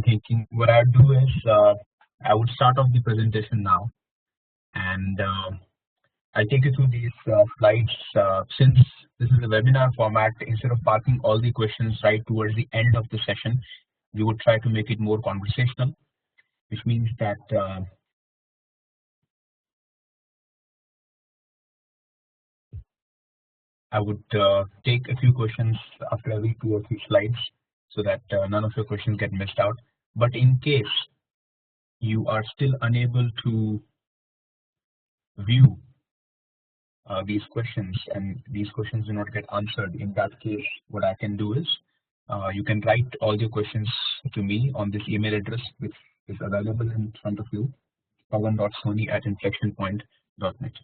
thinking. What I would do is I would start off the presentation now, and I'll take you through these slides. Since this is a webinar format, instead of parking all the questions right towards the end of the session, we would try to make it more conversational, which means that I would take a few questions after every 2 or 3 slides so that none of your questions get missed out. But in case you are still unable to view these questions and these questions do not get answered, in that case what I can do is you can write all your questions to me on this email address which is available in front of you, pavan.soni@inflectionpoint.net.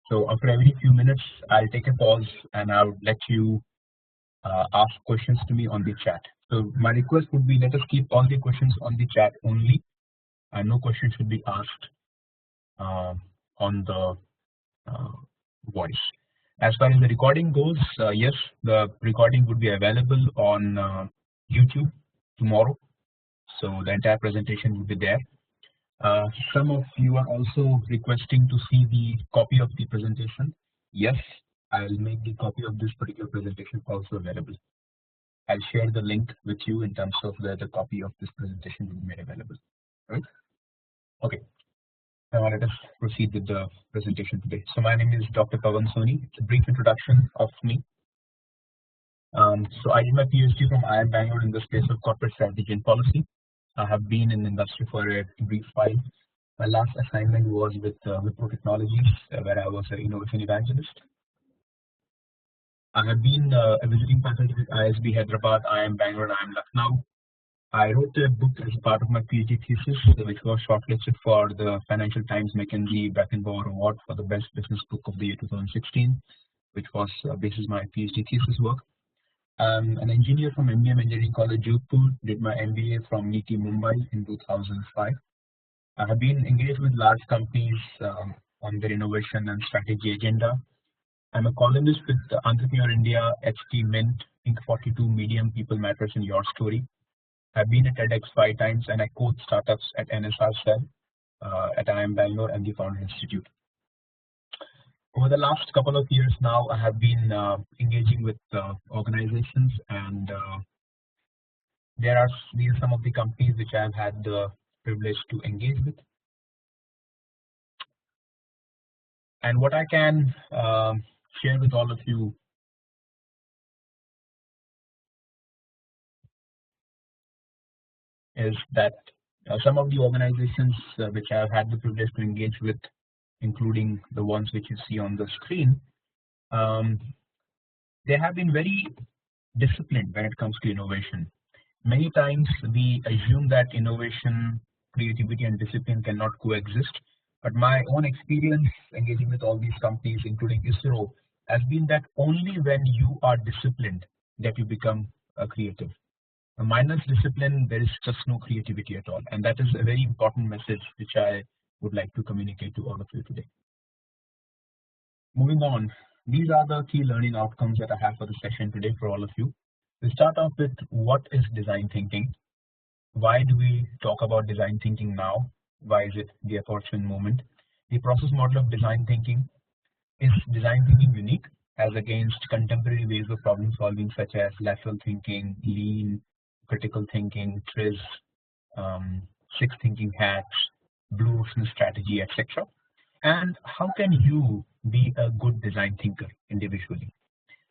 So after every few minutes I'll take a pause and I'll let you ask questions to me on the chat. So my request would be, let us keep all the questions on the chat only, and no questions should be asked on the voice. As far as the recording goes, yes, the recording would be available on YouTube tomorrow, so the entire presentation will be there. Some of you are also requesting to see the copy of the presentation. Yes, I'll make the copy of this particular presentation also available. I'll share the link with you in terms of where the copy of this presentation will be made available. Right? Okay. Now let us proceed with the presentation today. So my name is Dr. Pavan Soni. It's a brief introduction of me. So I did my PhD from IIMB Bangalore in the space of corporate strategy and policy. I have been in the industry for a brief while. My last assignment was with Wipro Technologies, where I was an innovation evangelist. I have been a visiting faculty with ISB Hyderabad, IIM Bangalore, and IIM Lucknow. I wrote a book as part of my PhD thesis, which was shortlisted for the Financial Times Mackenzie Beckenbauer Award for the Best Business Book of the year 2016, which was basis my PhD thesis work. I'm an engineer from MBM Engineering College, Jodhpur, did my MBA from NITI Mumbai in 2005. I have been engaged with large companies on their innovation and strategy agenda. I'm a columnist with Entrepreneur India, HT Mint, Inc. 42, Medium, People Matters in Your Story. I've been at TEDx 5 times and I coach startups at NSR Cell, at IIM Bangalore and the Founder Institute. Over the last couple of years now, I have been engaging with organizations, and these are some of the companies which I have had the privilege to engage with. And what I can share with all of you is that some of the organizations which I have had the privilege to engage with, including the ones which you see on the screen, they have been very disciplined when it comes to innovation. Many times we assume that innovation, creativity, and discipline cannot coexist. But my own experience engaging with all these companies, including ISRO, has been that only when you are disciplined that you become creative. Minus discipline, there is just no creativity at all. And that is a very important message which I would like to communicate to all of you today. Moving on, these are the key learning outcomes that I have for the session today for all of you. We'll start off with what is design thinking? Why do we talk about design thinking now? Why is it the opportune moment? The process model of design thinking. Is design thinking unique as against contemporary ways of problem solving such as lateral thinking, lean, critical thinking, TRIZ, six thinking hats, blue ocean strategy, etc.? And how can you be a good design thinker individually?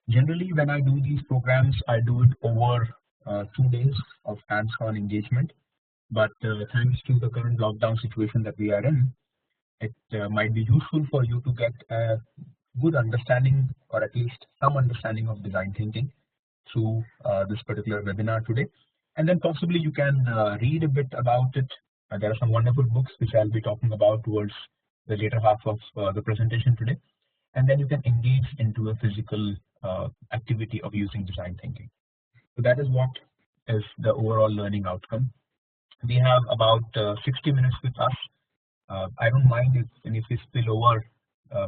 Generally, when I do these programs, I do it over 2 days of hands-on engagement. But thanks to the current lockdown situation that we are in, it might be useful for you to get a good understanding, or at least some understanding, of design thinking through this particular webinar today. And then possibly you can read a bit about it. There are some wonderful books which I'll be talking about towards the later half of the presentation today. And then you can engage into a physical activity of using design thinking. So that is what is the overall learning outcome. We have about 60 minutes with us. I don't mind if we spill over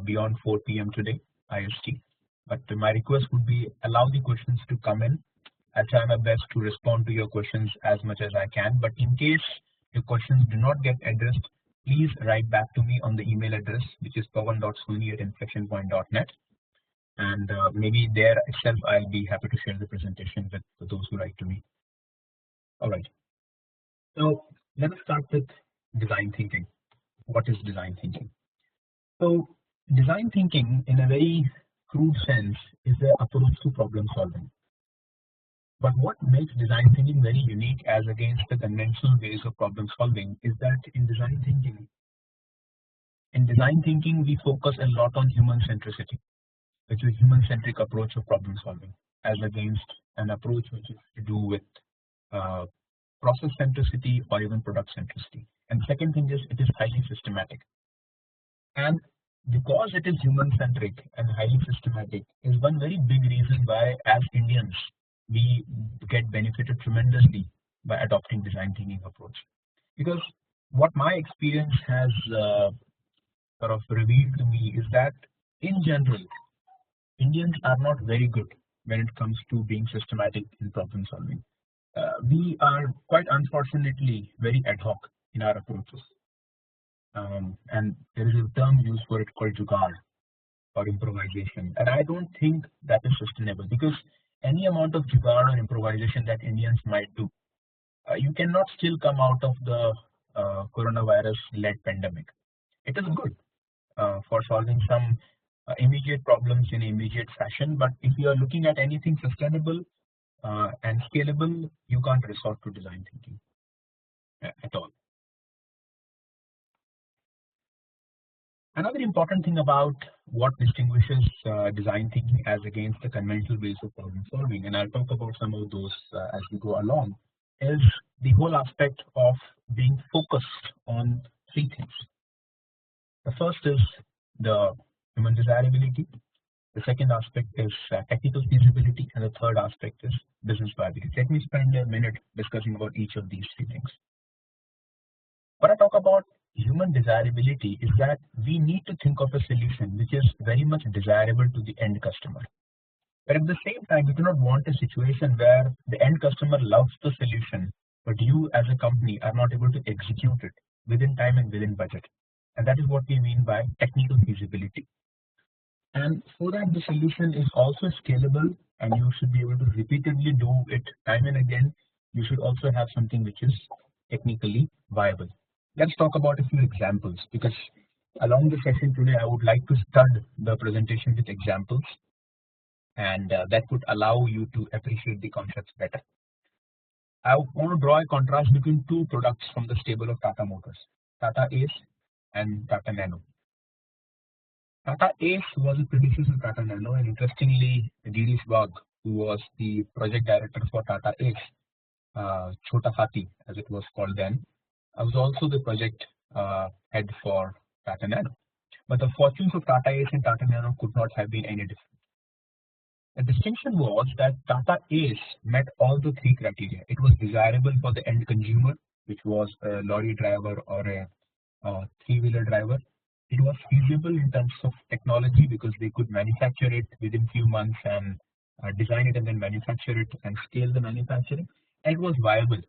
beyond 4 p.m. today, IST. But my request would be, allow the questions to come in I'll try my best to respond to your questions as much as I can, but in case your questions do not get addressed, please write back to me on the email address, which is pavan.soni@inflectionpoint.net, and maybe there itself I'll be happy to share the presentation with those who write to me. All right, so let us start with design thinking. What is design thinking? So design thinking, in a very crude sense, is the approach to problem solving. But what makes design thinking very unique as against the conventional ways of problem solving is that in design thinking we focus a lot on human centricity, which is human centric approach of problem solving, as against an approach which is to do with uh, process centricity or even product centricity. And second thing is it is highly systematic. And because it is human centric and highly systematic is one very big reason why as Indians we get benefited tremendously by adopting design thinking approach. Because what my experience has sort of revealed to me is that in general Indians are not very good when it comes to being systematic in problem solving. We are quite unfortunately very ad hoc in our approaches, and there is a term used for it called jugaad or improvisation, and I don't think that is sustainable because any amount of jugaad or improvisation that Indians might do, you cannot still come out of the coronavirus-led pandemic. It is good for solving some immediate problems in immediate fashion, but if you are looking at anything sustainable and scalable, you can't resort to design thinking at all. Another important thing about what distinguishes design thinking as against the conventional ways of problem solving, and I'll talk about some of those as we go along, is the whole aspect of being focused on three things. The first is the human desirability, the second aspect is technical feasibility, and the third aspect is business viability. Let me spend a minute discussing about each of these three things. When I talk about human desirability is that we need to think of a solution which is very much desirable to the end customer. But at the same time, we do not want a situation where the end customer loves the solution, but you as a company are not able to execute it within time and within budget. And that is what we mean by technical feasibility. And so that the solution is also scalable and you should be able to repeatedly do it time and again, you should also have something which is technically viable. Let's talk about a few examples because along the session today I would like to stud the presentation with examples, and that could allow you to appreciate the concepts better. I want to draw a contrast between two products from the stable of Tata Motors, Tata Ace and Tata Nano. Tata Ace was a predecessor of Tata Nano, and interestingly, Girish Bagh, who was the project director for Tata Ace, Chota Hathi as it was called then, was also the project head for Tata Nano. But the fortunes of Tata Ace and Tata Nano could not have been any different. The distinction was that Tata Ace met all the three criteria. It was desirable for the end consumer, which was a lorry driver or a three-wheeler driver. It was feasible in terms of technology because they could manufacture it within few months and design it and then manufacture it and scale the manufacturing. And it was viable.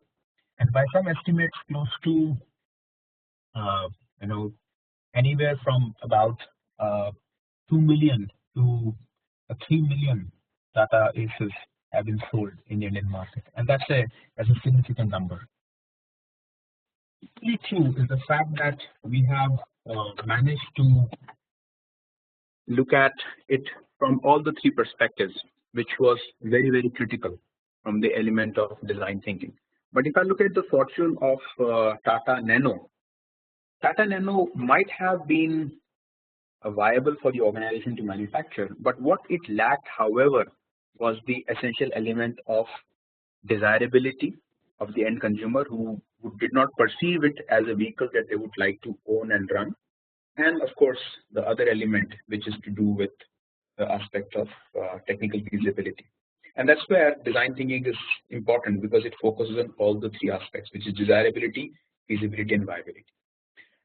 And by some estimates, close to anywhere from about 2 million to 3 million Tata Aces have been sold in the Indian market, and that's a significant number. Equally true is the fact that we have managed to look at it from all the three perspectives, which was very, very critical from the element of design thinking. But if I look at the fortune of Tata Nano might have been viable for the organization to manufacture, but what it lacked, however, was the essential element of desirability of the end consumer who did not perceive it as a vehicle that they would like to own and run, and of course the other element which is to do with the aspect of technical feasibility. And that's where design thinking is important because it focuses on all the three aspects, which is desirability, feasibility, and viability.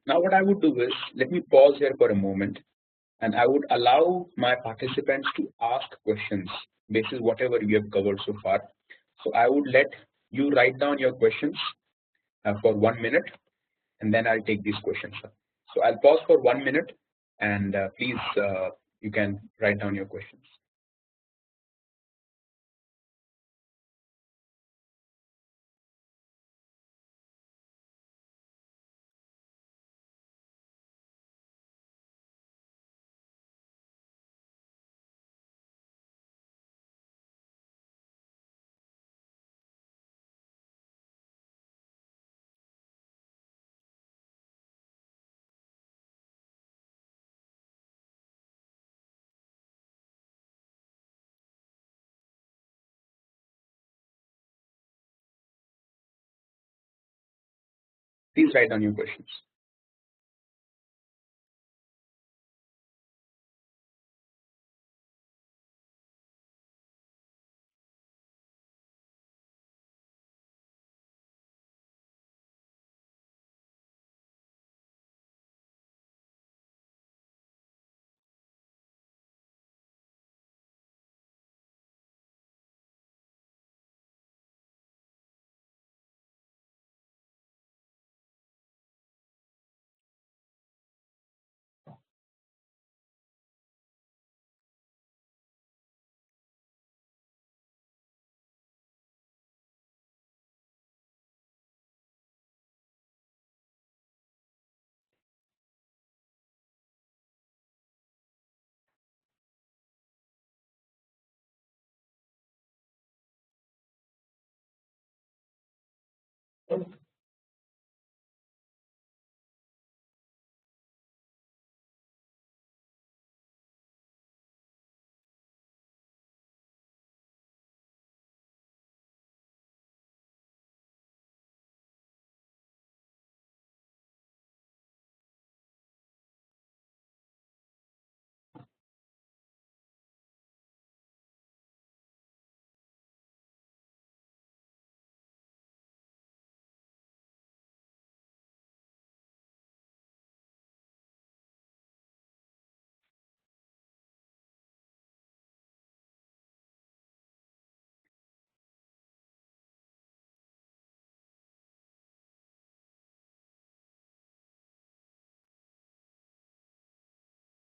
Now what I would do is, let me pause here for a moment and I would allow my participants to ask questions based on whatever we have covered so far. So I would let you write down your questions for 1 minute, and then I'll take these questions. So I'll pause for 1 minute, and please you can write down your questions. Please write down your questions.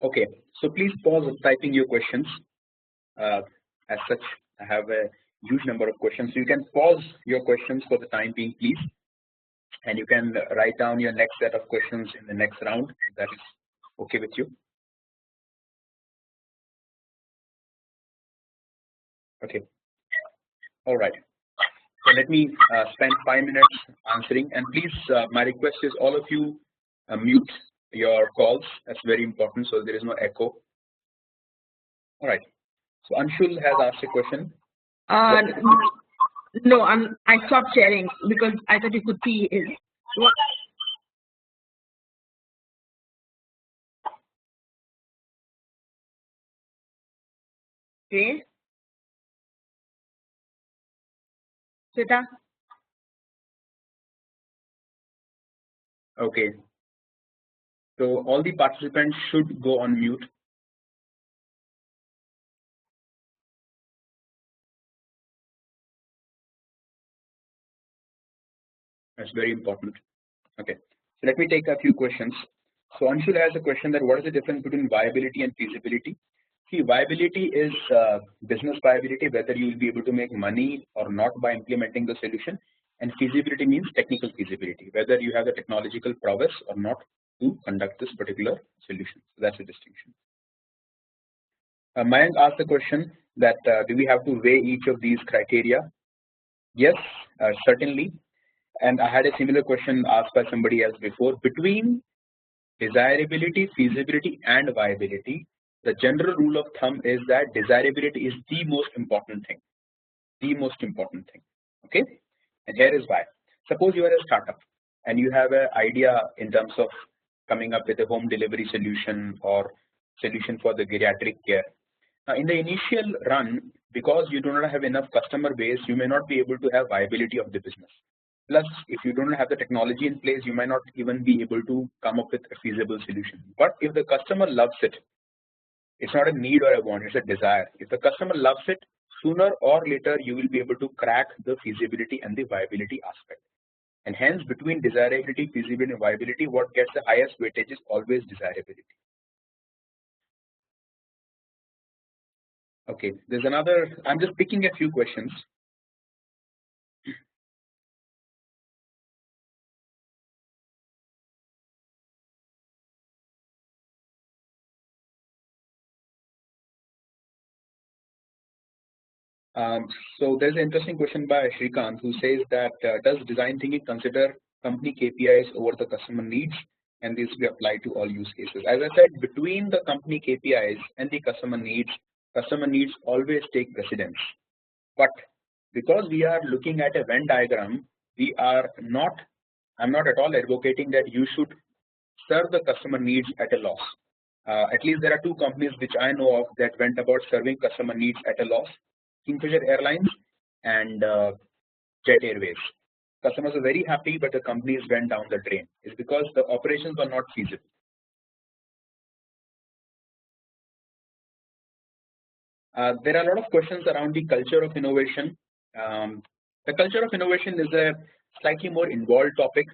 Okay, so please pause typing your questions. As such, I have a huge number of questions. So you can pause your questions for the time being, please, and you can write down your next set of questions in the next round. If that is okay with you. Okay. All right. So let me spend 5 minutes answering, and please, my request is all of you mute your calls. That's very important, so there is no echo. All right. So Anshul has asked a question. No, I stopped sharing because I thought you could see his. Okay. Sita. Okay. So all the participants should go on mute. That's very important. Okay. So let me take a few questions. So Anshul has a question that what is the difference between viability and feasibility? See, viability is business viability, whether you will be able to make money or not by implementing the solution, and feasibility means technical feasibility, whether you have the technological prowess or not to conduct this particular solution. So that's a distinction. Mayank asked the question that do we have to weigh each of these criteria? Yes, certainly. And I had a similar question asked by somebody else before. Between desirability, feasibility, and viability, the general rule of thumb is that desirability is the most important thing. The most important thing. Okay, and here is why. Suppose you are a startup and you have an idea in terms of coming up with a home delivery solution or solution for the geriatric care. Now, in the initial run, because you do not have enough customer base, you may not be able to have viability of the business. Plus, if you don't have the technology in place, you might not even be able to come up with a feasible solution. But if the customer loves it, it's not a need or a want, it's a desire. If the customer loves it, sooner or later you will be able to crack the feasibility and the viability aspect. And hence, between desirability, feasibility, and viability, what gets the highest weightage is always desirability. Okay, there's another. I'm just picking a few questions. So there's an interesting question by Shrikant who says that does design thinking consider company KPIs over the customer needs, and this will be applied to all use cases. As I said, between the company KPIs and the customer needs always take precedence. But because we are looking at a Venn diagram, we are not. I'm not at all advocating that you should serve the customer needs at a loss. At least there are two companies which I know of that went about serving customer needs at a loss: Kingfisher Airlines and Jet Airways. Customers are very happy, but the companies went down the drain. It's because the operations were not feasible. There are a lot of questions around the culture of innovation. The culture of innovation is a slightly more involved topic.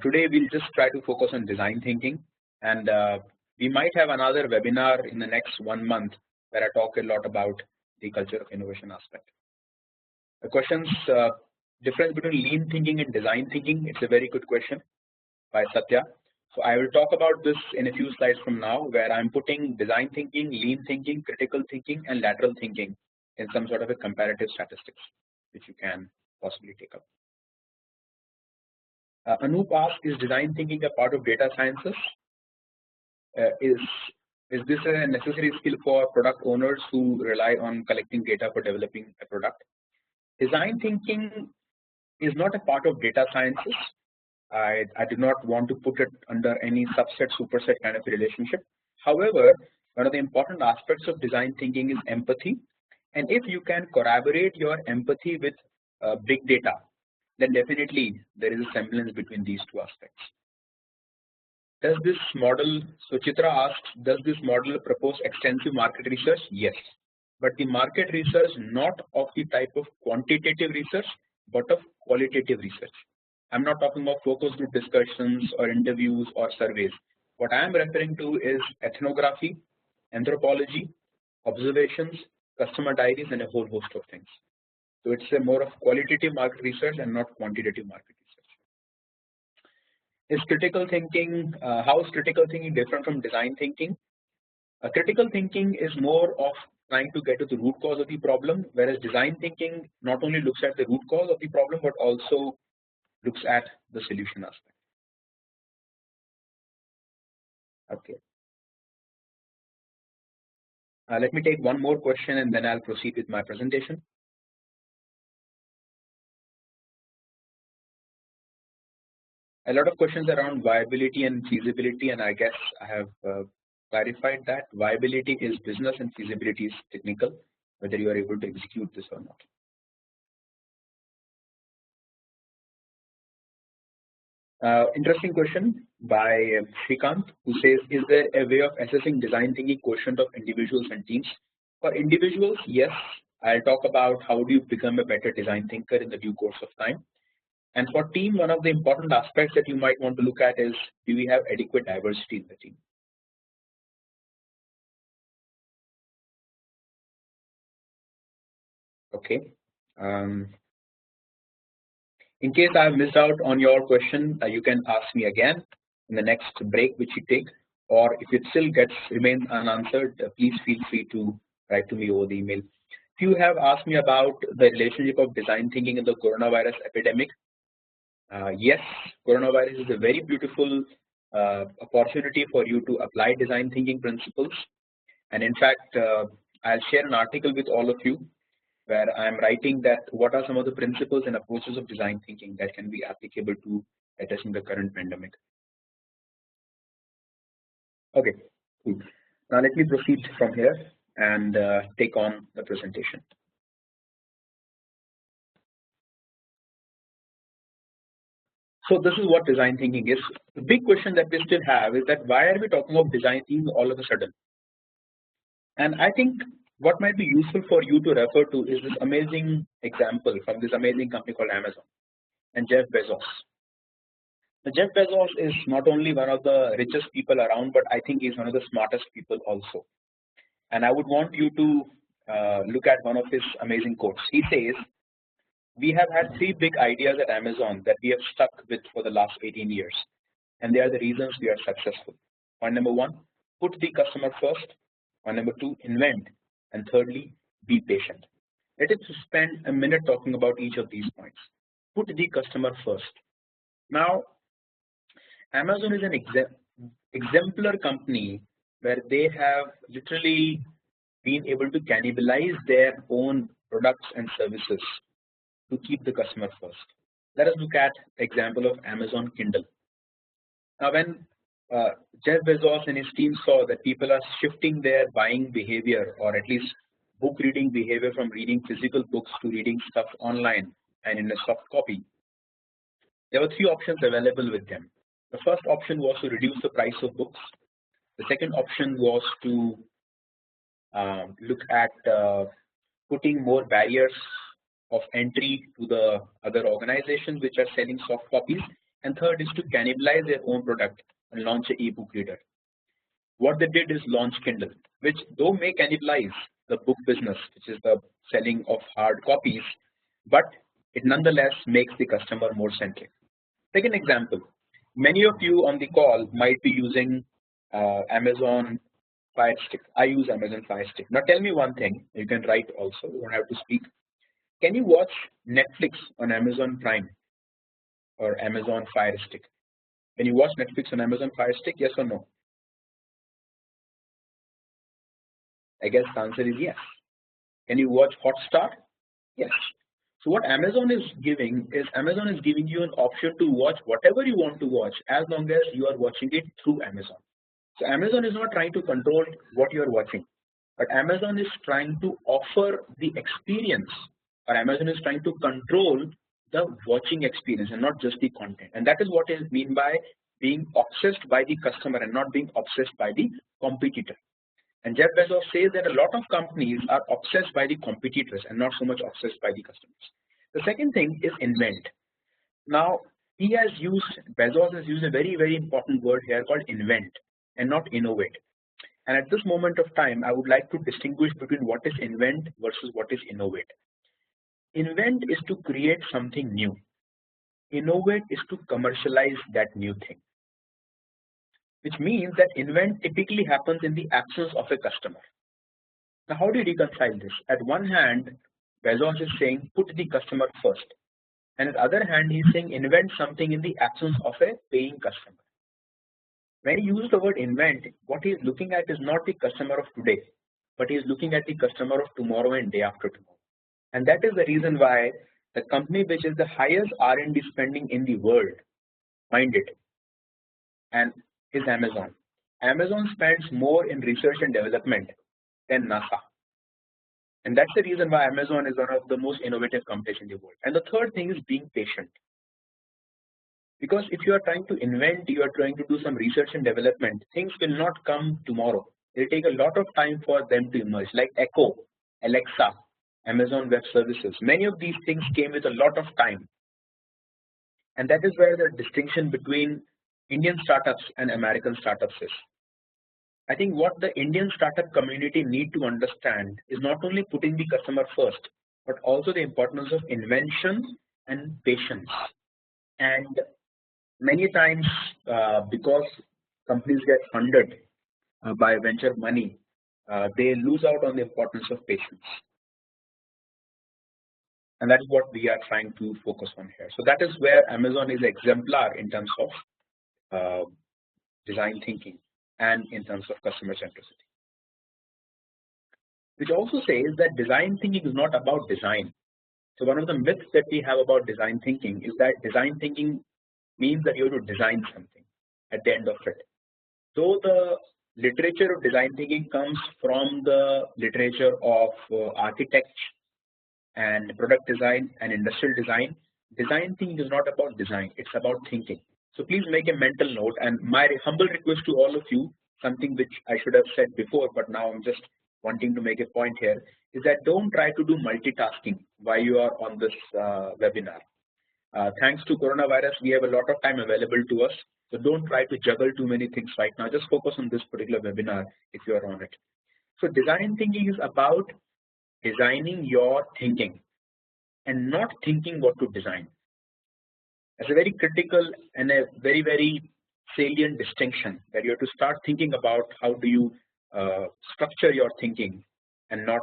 Today we'll just try to focus on design thinking, and we might have another webinar in the next 1 month where I talk a lot about the culture of innovation aspect. The questions, difference between lean thinking and design thinking, it's a very good question by Satya. So I will talk about this in a few slides from now, where I'm putting design thinking, lean thinking, critical thinking, and lateral thinking in some sort of a comparative statistics, which you can possibly take up. Anup asks, is design thinking a part of data sciences? Is this a necessary skill for product owners who rely on collecting data for developing a product? Design thinking is not a part of data sciences. I do not want to put it under any subset superset kind of a relationship. However, one of the important aspects of design thinking is empathy, and if you can corroborate your empathy with big data, then definitely there is a semblance between these two aspects. Does this model, so Chitra asks, does this model propose extensive market research? Yes, but the market research not of the type of quantitative research, but of qualitative research. I'm not talking about focus group discussions or interviews or surveys. What I am referring to is ethnography, anthropology, observations, customer diaries, and a whole host of things. So it's a more of qualitative market research and not quantitative market research. Is critical thinking, how is critical thinking different from design thinking? Critical thinking is more of trying to get to the root cause of the problem, whereas design thinking not only looks at the root cause of the problem, but also looks at the solution aspect. Okay. Let me take one more question and then I'll proceed with my presentation. A lot of questions around viability and feasibility, and I guess I have clarified that viability is business and feasibility is technical, whether you are able to execute this or not. Interesting question by Shrikant, who says, is there a way of assessing design thinking quotient of individuals and teams? For individuals, yes. I'll talk about how do you become a better design thinker in the due course of time. And for team, one of the important aspects that you might want to look at is, do we have adequate diversity in the team? Okay. In case I have missed out on your question, you can ask me again in the next break which you take, or if it still remains unanswered, please feel free to write to me over the email. Few have asked me about the relationship of design thinking and the coronavirus epidemic. Yes, coronavirus is a very beautiful opportunity for you to apply design thinking principles, and in fact, I'll share an article with all of you where I'm writing that what are some of the principles and approaches of design thinking that can be applicable to addressing the current pandemic. Okay, cool. Now let me proceed from here and take on the presentation. So this is what design thinking is. The big question that we still have is that why are we talking about design thinking all of a sudden? And I think what might be useful for you to refer to is this amazing example from this amazing company called Amazon and Jeff Bezos. So Jeff Bezos is not only one of the richest people around, but I think he's one of the smartest people also. And I would want you to look at one of his amazing quotes. He says, "We have had three big ideas at Amazon that we have stuck with for the last 18 years, and they are the reasons we are successful. Point number one, put the customer first. Point number two, invent. And thirdly, be patient." Let us spend a minute talking about each of these points. Put the customer first. Now, Amazon is an exemplar company where they have literally been able to cannibalize their own products and services to keep the customer first. Let us look at the example of Amazon Kindle. Now, when Jeff Bezos and his team saw that people are shifting their buying behavior, or at least book reading behavior, from reading physical books to reading stuff online and in a soft copy, there were three options available with them. The first option was to reduce the price of books. The second option was to look at putting more barriers of entry to the other organizations which are selling soft copies. And third is to cannibalize their own product and launch an e-book reader. What they did is launch Kindle, which though may cannibalize the book business, which is the selling of hard copies, but it nonetheless makes the customer more centric. Second example, many of you on the call might be using Amazon Fire Stick. I use Amazon Fire Stick. Now tell me one thing, you can write also, you don't have to speak. Can you watch Netflix on Amazon Prime or Amazon Fire Stick? Can you watch Netflix on Amazon Fire Stick, yes or no? I guess the answer is yes. Can you watch Hotstar? Yes. So what Amazon is giving is, Amazon is giving you an option to watch whatever you want to watch as long as you are watching it through Amazon. So Amazon is not trying to control what you are watching, but Amazon is trying to offer the experience, or Amazon is trying to control the watching experience and not just the content. And that is what is mean by being obsessed by the customer and not being obsessed by the competitor. And Jeff Bezos says that a lot of companies are obsessed by the competitors and not so much obsessed by the customers. The second thing is invent. Now, Bezos has used a very, very important word here called invent and not innovate. And at this moment of time, I would like to distinguish between what is invent versus what is innovate. Invent is to create something new. Innovate is to commercialize that new thing, which means that invent typically happens in the absence of a customer. Now, how do you reconcile this? At one hand, Bezos is saying put the customer first, and at the other hand, he's saying invent something in the absence of a paying customer. When he uses the word invent, what he is looking at is not the customer of today, but he is looking at the customer of tomorrow and day after tomorrow. And that is the reason why the company which is the highest R&D spending in the world, mind it, and is Amazon. Amazon spends more in research and development than NASA. And that's the reason why Amazon is one of the most innovative companies in the world. And the third thing is being patient. Because if you are trying to invent, you are trying to do some research and development, things will not come tomorrow. It will take a lot of time for them to emerge, like Echo, Alexa, Amazon Web Services. Many of these things came with a lot of time. And that is where the distinction between Indian startups and American startups is. I think what the Indian startup community need to understand is not only putting the customer first, but also the importance of invention and patience. And many times, because companies get funded by venture money, they lose out on the importance of patience. And that is what we are trying to focus on here. So that is where Amazon is exemplar in terms of design thinking and in terms of customer centricity. Which also says that design thinking is not about design. So one of the myths that we have about design thinking is that design thinking means that you have to design something at the end of it. Though the literature of design thinking comes from the literature of architecture and product design and industrial design, design thinking is not about design, it's about thinking. So please make a mental note, and my humble request to all of you, something which I should have said before, but now I'm just wanting to make a point here is that don't try to do multitasking while you are on this webinar. Thanks to coronavirus, we have a lot of time available to us. So don't try to juggle too many things right now. Just focus on this particular webinar if you are on it. So design thinking is about designing your thinking and not thinking what to design. It's a very critical and a very salient distinction that you have to start thinking about how do you structure your thinking and not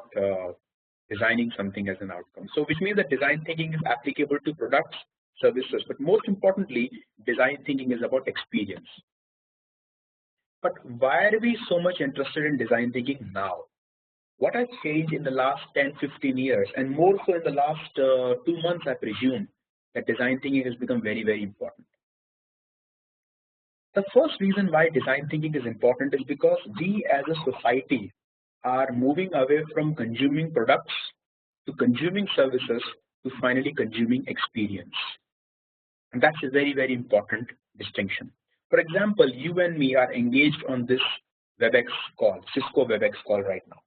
designing something as an outcome. So which means that design thinking is applicable to products, services, but most importantly, design thinking is about experience. But why are we so much interested in design thinking now? What has changed in the last 10-15 years, and more so in the last 2 months, I presume, that design thinking has become very important. The first reason why design thinking is important is because we as a society are moving away from consuming products to consuming services to finally consuming experience. And that's a very important distinction. For example, you and me are engaged on this WebEx call, Cisco WebEx call right now.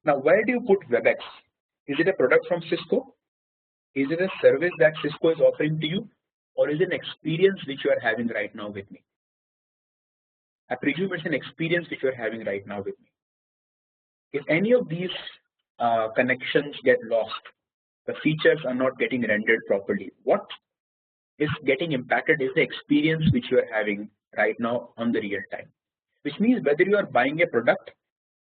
Now, where do you put WebEx? Is it a product from Cisco? Is it a service that Cisco is offering to you? Or is it an experience which you are having right now with me? I presume it's an experience which you are having right now with me. If any of these connections get lost, the features are not getting rendered properly, what is getting impacted is the experience which you are having right now on the real time. Which means whether you are buying a product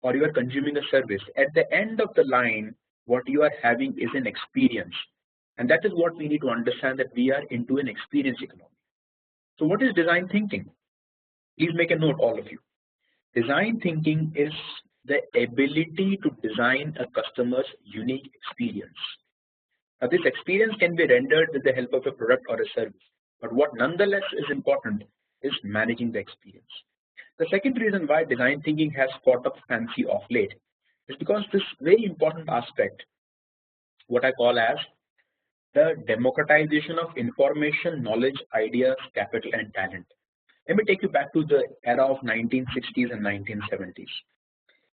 or you are consuming a service, at the end of the line, what you are having is an experience. And that is what we need to understand, that we are into an experience economy. So what is design thinking? Please make a note, all of you. Design thinking is the ability to design a customer's unique experience. Now, this experience can be rendered with the help of a product or a service, but what nonetheless is important is managing the experience. The second reason why design thinking has caught up fancy of late is because this very important aspect, what I call as the democratization of information, knowledge, ideas, capital, and talent. Let me take you back to the era of 1960s and 1970s.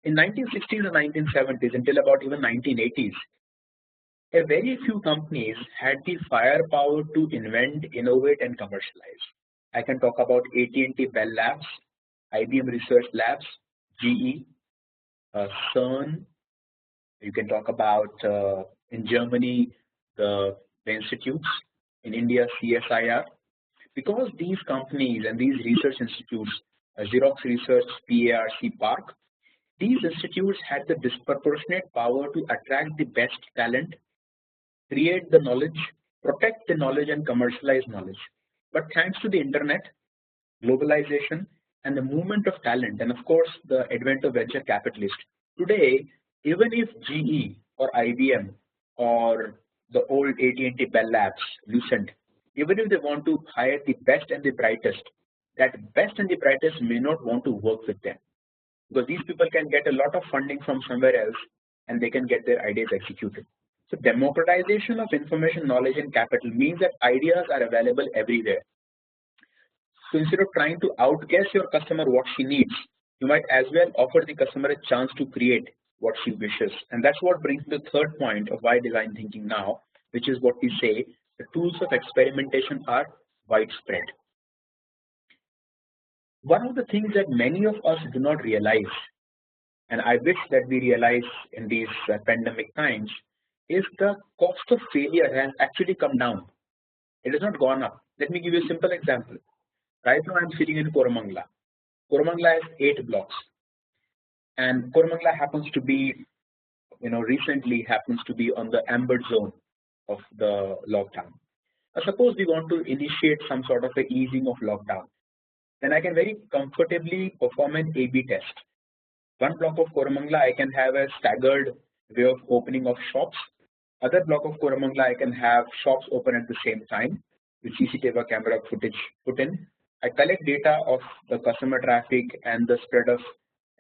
In 1960s and 1970s until about even 1980s, a very few companies had the firepower to invent, innovate, and commercialize. I can talk about AT&T Bell Labs, IBM Research Labs, GE, CERN. You can talk about in Germany the institutes, in India CSIR. Because these companies and these research institutes, Xerox Research, PARC, PARC, these institutes had the disproportionate power to attract the best talent, create the knowledge, protect the knowledge, and commercialize knowledge. But thanks to the internet, globalization, and the movement of talent, and of course the advent of venture capitalists, today, even if GE or IBM or the old AT&T Bell Labs, Lucent, even if they want to hire the best and the brightest, that best and the brightest may not want to work with them, because these people can get a lot of funding from somewhere else and they can get their ideas executed. So democratization of information, knowledge, and capital means that ideas are available everywhere. So instead of trying to outguess your customer what she needs, you might as well offer the customer a chance to create what she wishes. And that's what brings the third point of why design thinking now, which is what we say, the tools of experimentation are widespread. One of the things that many of us do not realize, and I wish that we realize in these pandemic times, is the cost of failure has actually come down. It has not gone up. Let me give you a simple example. Right now I'm sitting in Koramangala. Koramangala has 8 blocks, and Koramangala happens to be, recently happens to be on the amber zone of the lockdown. Now, suppose we want to initiate some sort of a easing of lockdown, then I can very comfortably perform an A/B test. One block of Koramangala, I can have a staggered way of opening of shops. Other block of Koramangala, I can have shops open at the same time with CCTV camera footage put in. I collect data of the customer traffic and the spread of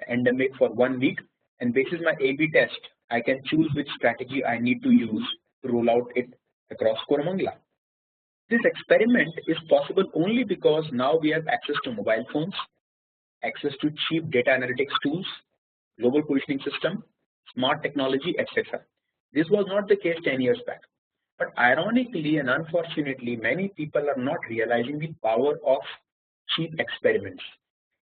endemic for 1 week, and basis my A/B test, I can choose which strategy I need to use to roll out it across Koramangala. This experiment is possible only because now we have access to mobile phones, access to cheap data analytics tools, global positioning system, smart technology, etc. This was not the case 10 years back. But ironically and unfortunately, many people are not realizing the power of cheap experiments.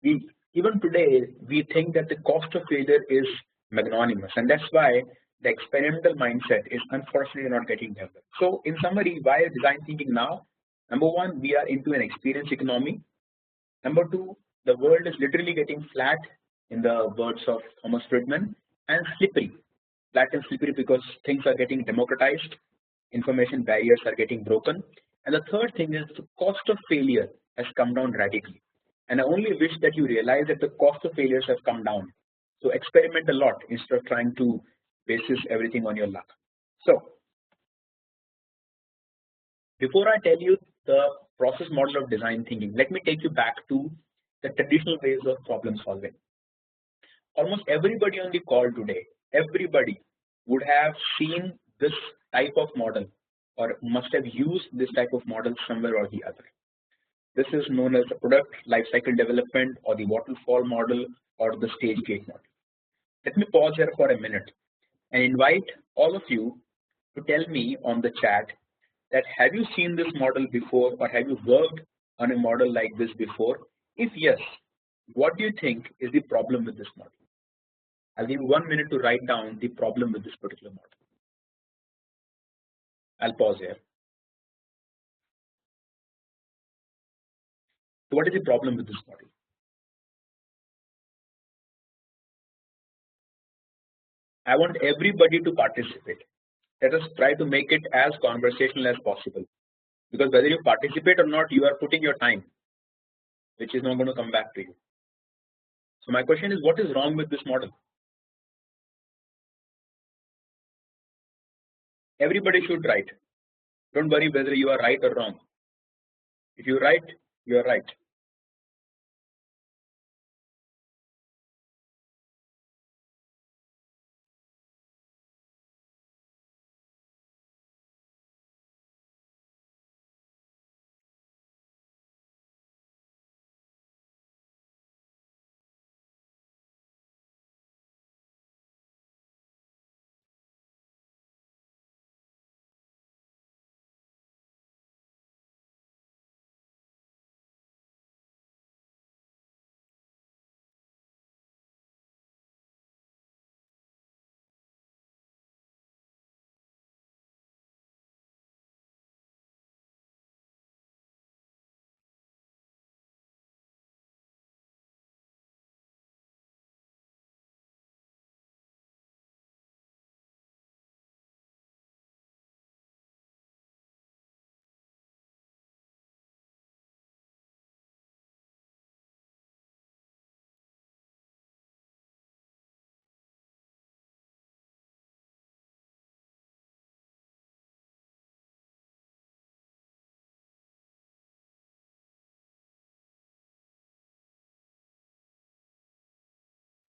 Even today, we think that the cost of failure is magnanimous, and that's why the experimental mindset is unfortunately not getting developed. So, in summary, why design thinking now? Number one, we are into an experience economy. Number two, the world is literally getting flat, in the words of Thomas Friedman, and slippery. Flat and slippery because things are getting democratized, information barriers are getting broken, and the third thing is the cost of failure has come down radically. And I only wish that you realize that the cost of failures have come down. So experiment a lot instead of trying to basis everything on your luck. So before I tell you the process model of design thinking, let me take you back to the traditional ways of problem solving. Almost everybody on the call today, everybody would have seen this type of model or must have used this type of model somewhere or the other. This is known as the product lifecycle development or the waterfall model or the stage gate model. Let me pause here for a minute and invite all of you to tell me on the chat that have you seen this model before or have you worked on a model like this before? If yes, what do you think is the problem with this model? I'll give you 1 minute to write down the problem with this particular model. I'll pause here. So what is the problem with this model? I want everybody to participate. Let us try to make it as conversational as possible, because whether you participate or not, you are putting your time, which is not going to come back to you. So my question is, what is wrong with this model? Everybody should write. Don't worry whether you are right or wrong. If you write, you are right.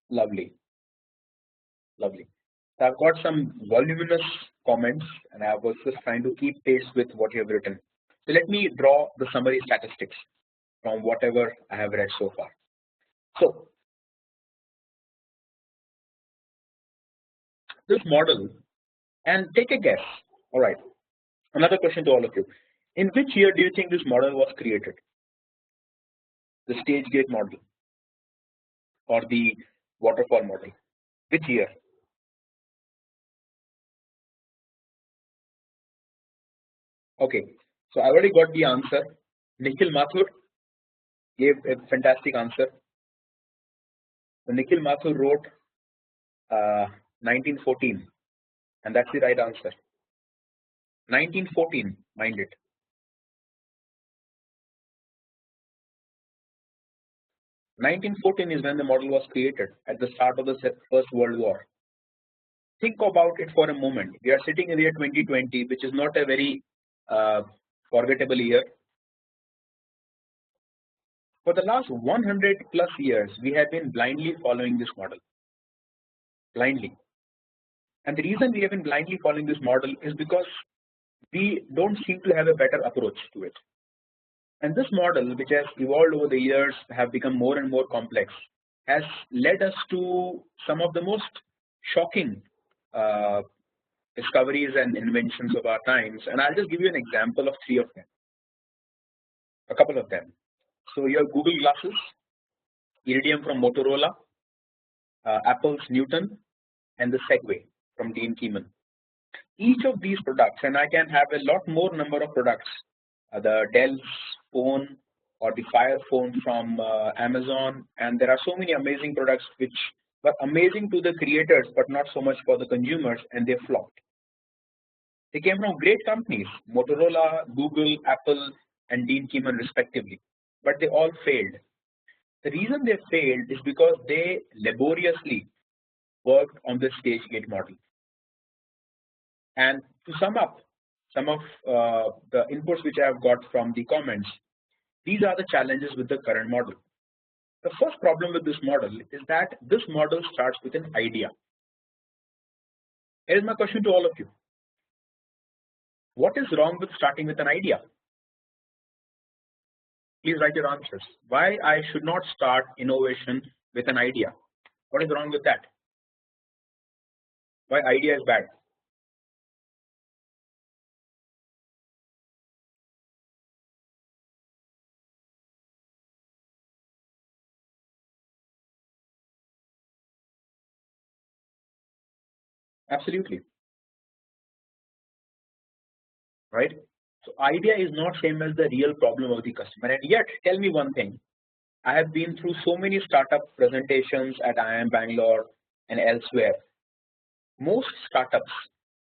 Lovely, lovely. So I've got some voluminous comments, and I was just trying to keep pace with what you have written. So let me draw the summary statistics from whatever I have read so far. So this model, and take a guess. All right. Another question to all of you: in which year do you think this model was created? The stage gate model or the waterfall model? Which year? Okay, so I already got the answer. Nikhil Mathur gave a fantastic answer. So Nikhil Mathur wrote 1914, and that's the right answer. 1914, mind it. 1914 is when the model was created, at the start of the First World War. Think about it for a moment. We are sitting in the year 2020, which is not a very forgettable year. For the last 100 plus years, we have been blindly following this model. Blindly. And the reason we have been blindly following this model is because we don't seem to have a better approach to it. And this model, which has evolved over the years, have become more and more complex, has led us to some of the most shocking discoveries and inventions of our times, and I'll just give you an example of three of them, a couple of them. So your Google glasses, Iridium from Motorola, Apple's Newton, and the Segway from Dean Keenan. Each of these products, and I can have a lot more number of products, the Dell's phone or the Fire phone from Amazon, and there are so many amazing products which were amazing to the creators but not so much for the consumers, and they flopped. They came from great companies, Motorola, Google, Apple, and Dean Keenan respectively, but they all failed. The reason they failed is because they laboriously worked on the stage gate model. And to sum up some of the inputs which I have got from the comments, these are the challenges with the current model. The first problem with this model is that this model starts with an idea. Here is my question to all of you. What is wrong with starting with an idea? Please write your answers. Why I should not start innovation with an idea? What is wrong with that? Why idea is bad? Absolutely. Right? So idea is not same as the real problem of the customer. And yet, tell me one thing. I have been through so many startup presentations at IIM Bangalore and elsewhere. Most startups,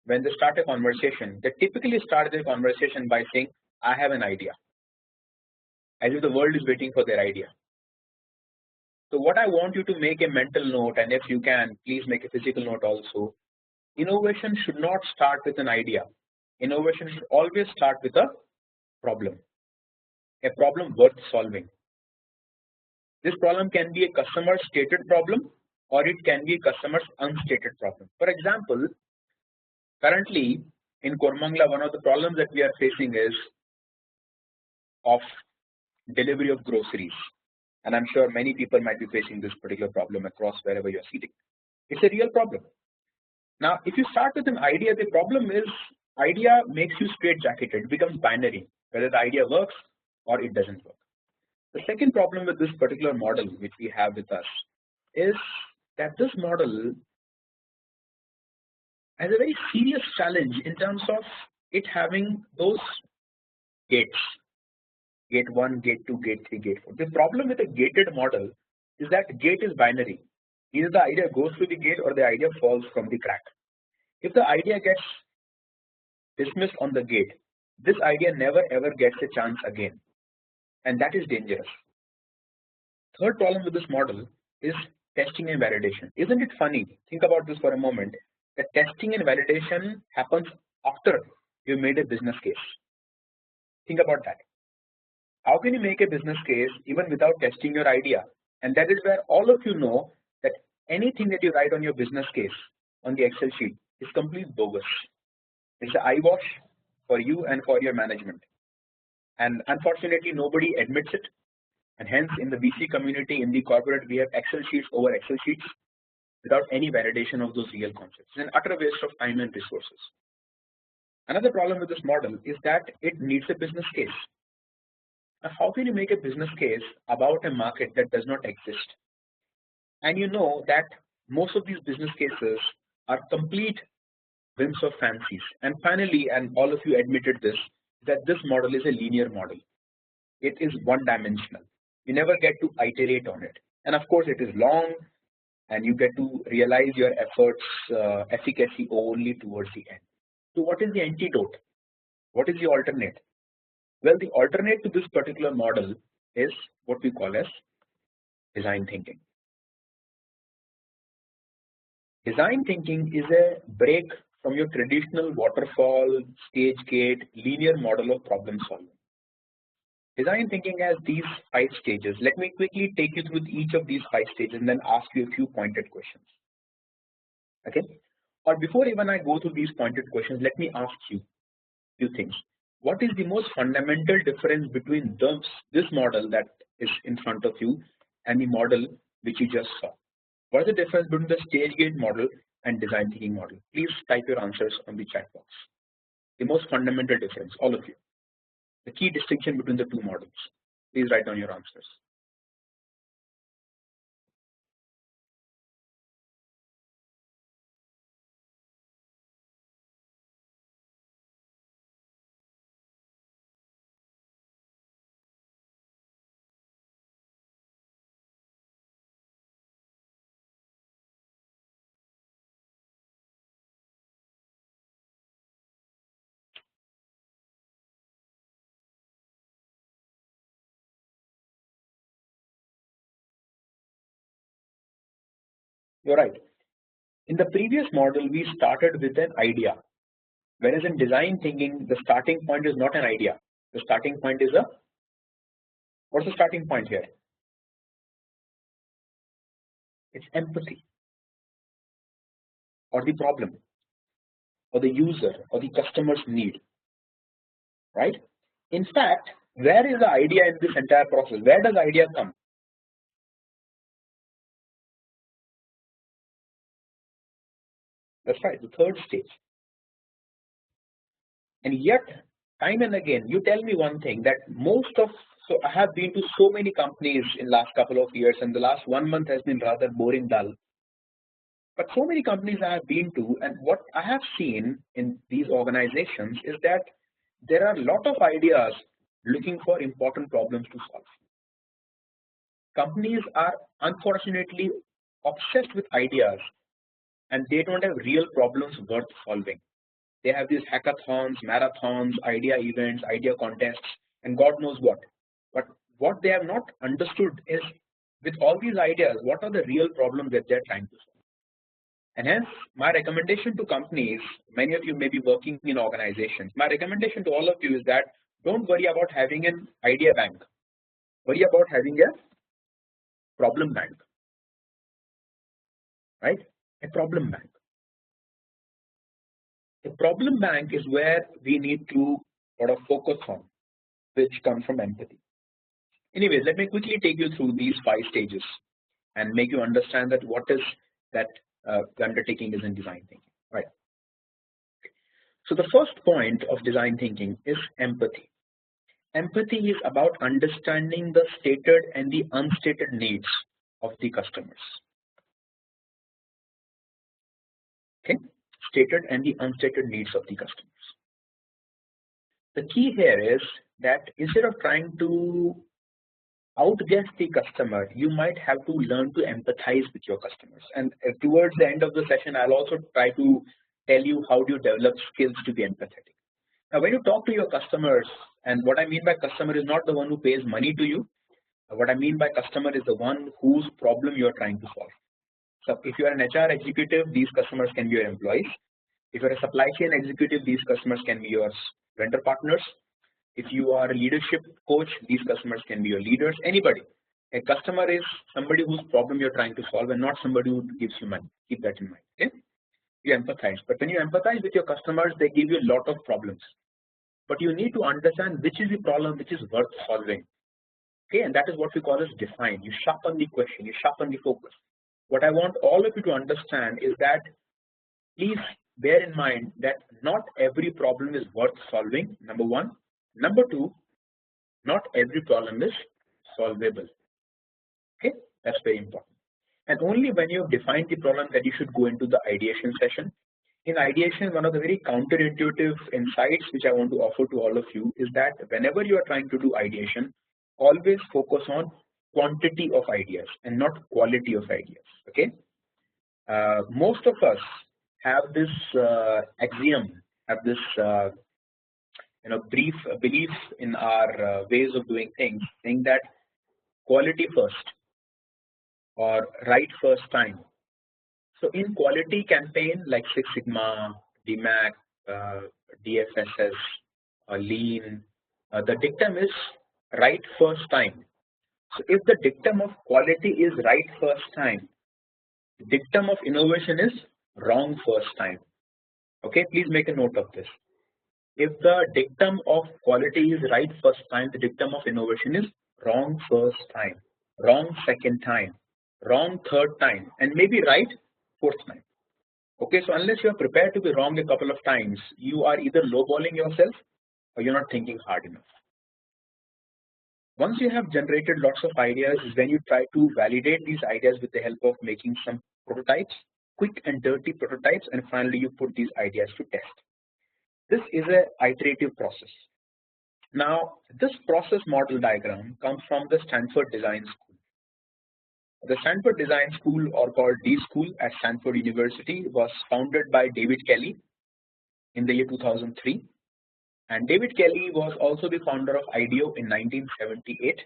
when they start a conversation, they typically start their conversation by saying, I have an idea, as if the world is waiting for their idea. So what I want you to make a mental note, and if you can, please make a physical note also. Innovation should not start with an idea. Innovation should always start with a problem worth solving. This problem can be a customer stated problem, or it can be a customer's unstated problem. For example, currently in Kormangla, one of the problems that we are facing is of delivery of groceries, and I'm sure many people might be facing this particular problem across wherever you're sitting. It's a real problem. Now, if you start with an idea, the problem is idea makes you straitjacketed. It becomes binary, whether the idea works or it doesn't work. The second problem with this particular model which we have with us is that this model has a very serious challenge in terms of it having those gates, gate 1, gate 2, gate 3, gate 4. The problem with a gated model is that gate is binary. Either the idea goes through the gate or the idea falls from the crack. If the idea gets dismissed on the gate, this idea never ever gets a chance again, and that is dangerous. Third problem with this model is testing and validation. Isn't it funny? Think about this for a moment. That testing and validation happens after you made a business case. Think about that. How can you make a business case even without testing your idea? And that is where all of you know that anything that you write on your business case on the Excel sheet is completely bogus. It's an eyewash for you and for your management. And unfortunately, nobody admits it. And hence, in the VC community, in the corporate, we have Excel sheets over Excel sheets without any validation of those real concepts. It's an utter waste of time and resources. Another problem with this model is that it needs a business case. Now, how can you make a business case about a market that does not exist? And you know that most of these business cases are complete whims of fancies. And finally, and all of you admitted this, that this model is a linear model. It is one-dimensional. You never get to iterate on it. And of course, it is long, and you get to realize your efforts efficacy only towards the end. So what is the antidote? What is the alternate? Well, the alternate to this particular model is what we call as design thinking. Design thinking is a break from your traditional waterfall, stage gate, linear model of problem solving. Design thinking has these 5 stages. Let me quickly take you through each of these 5 stages and then ask you a few pointed questions. Okay? Or before even I go through these pointed questions, let me ask you a few things. What is the most fundamental difference between this model that is in front of you and the model which you just saw? What is the difference between the stage gate model and design thinking model? Please type your answers on the chat box. The most fundamental difference, all of you. The key distinction between the two models. Please write down your answers. You're right. In the previous model, we started with an idea, whereas in design thinking, the starting point is not an idea. The starting point is what's the starting point here? It's empathy, or the problem, or the user, or the customer's need, right? In fact, where is the idea in this entire process? Where does idea come? That's right, the third stage. And yet, time and again, you tell me one thing, that so I have been to so many companies in last couple of years, and the last 1 month has been rather boring, dull. But so many companies I have been to, and what I have seen in these organizations is that there are a lot of ideas looking for important problems to solve. Companies are unfortunately obsessed with ideas, and they don't have real problems worth solving. They have these hackathons, marathons, idea events, idea contests, and God knows what. But what they have not understood is, with all these ideas, what are the real problems that they're trying to solve? And hence, my recommendation to companies, many of you may be working in organizations, my recommendation to all of you is that don't worry about having an idea bank. Worry about having a problem bank, right? A problem bank. The problem bank is where we need to sort of focus on, which comes from empathy. Anyways, let me quickly take you through these 5 stages and make you understand that what is that the undertaking is in design thinking, right? So the first point of design thinking is empathy. Empathy is about understanding the stated and the unstated needs of the customers. Okay, stated and the unstated needs of the customers. The key here is that instead of trying to outguess the customer, you might have to learn to empathize with your customers. And towards the end of the session, I'll also try to tell you how do you develop skills to be empathetic. Now, when you talk to your customers, and what I mean by customer is not the one who pays money to you. What I mean by customer is the one whose problem you are trying to solve. So if you are an HR executive, these customers can be your employees. If you're a supply chain executive, these customers can be your vendor partners. If you are a leadership coach, these customers can be your leaders. Anybody. A customer is somebody whose problem you're trying to solve, and not somebody who gives you money. Keep that in mind. Okay? You empathize, but when you empathize with your customers, they give you a lot of problems. But you need to understand which is the problem which is worth solving. Okay, and that is what we call as define. You sharpen the question, you sharpen the focus. What I want all of you to understand is that please bear in mind that not every problem is worth solving, number one. Number two, not every problem is solvable. Okay, that's very important. And only when you have defined the problem that you should go into the ideation session. In ideation, one of the very counterintuitive insights which I want to offer to all of you is that whenever you are trying to do ideation, always focus on quantity of ideas and not quality of ideas. Okay, most of us have this axiom, have this brief belief in our ways of doing things, saying that quality first or right first time. So in quality campaign like Six Sigma, DMAC, DFSS, Lean, the dictum is right first time. So if the dictum of quality is right first time, the dictum of innovation is wrong first time. Okay, please make a note of this. If the dictum of quality is right first time, the dictum of innovation is wrong first time, wrong second time, wrong third time, and maybe right fourth time. Okay, so unless you are prepared to be wrong a couple of times, you are either lowballing yourself or you're not thinking hard enough. Once you have generated lots of ideas is when you try to validate these ideas with the help of making some prototypes, quick and dirty prototypes, and finally you put these ideas to test. This is an iterative process. Now, this process model diagram comes from the Stanford Design School. The Stanford Design School, or called D School at Stanford University, was founded by David Kelley in the year 2003. And David Kelley was also the founder of IDEO in 1978.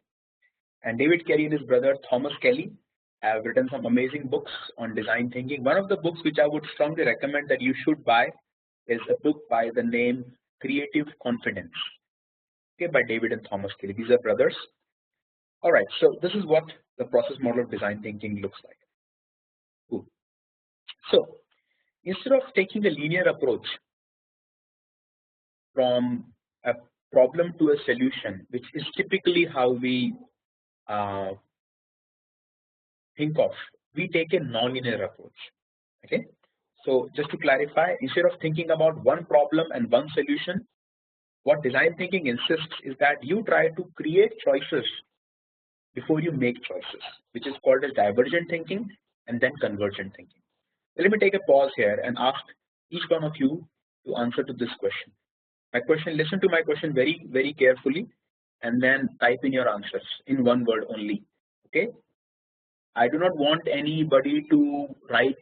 And David Kelley and his brother Thomas Kelley have written some amazing books on design thinking. One of the books which I would strongly recommend that you should buy is a book by the name Creative Confidence, okay, by David and Thomas Kelley. These are brothers. All right, so this is what the process model of design thinking looks like. Cool. So instead of taking a linear approach from a problem to a solution, which is typically how we think of, we take a non-linear approach. Okay, so just to clarify, instead of thinking about one problem and one solution, what design thinking insists is that you try to create choices before you make choices, which is called as divergent thinking and then convergent thinking. So let me take a pause here and ask each one of you to answer to this question. My question, listen to my question very carefully and then type in your answers in one word only. Okay, I do not want anybody to write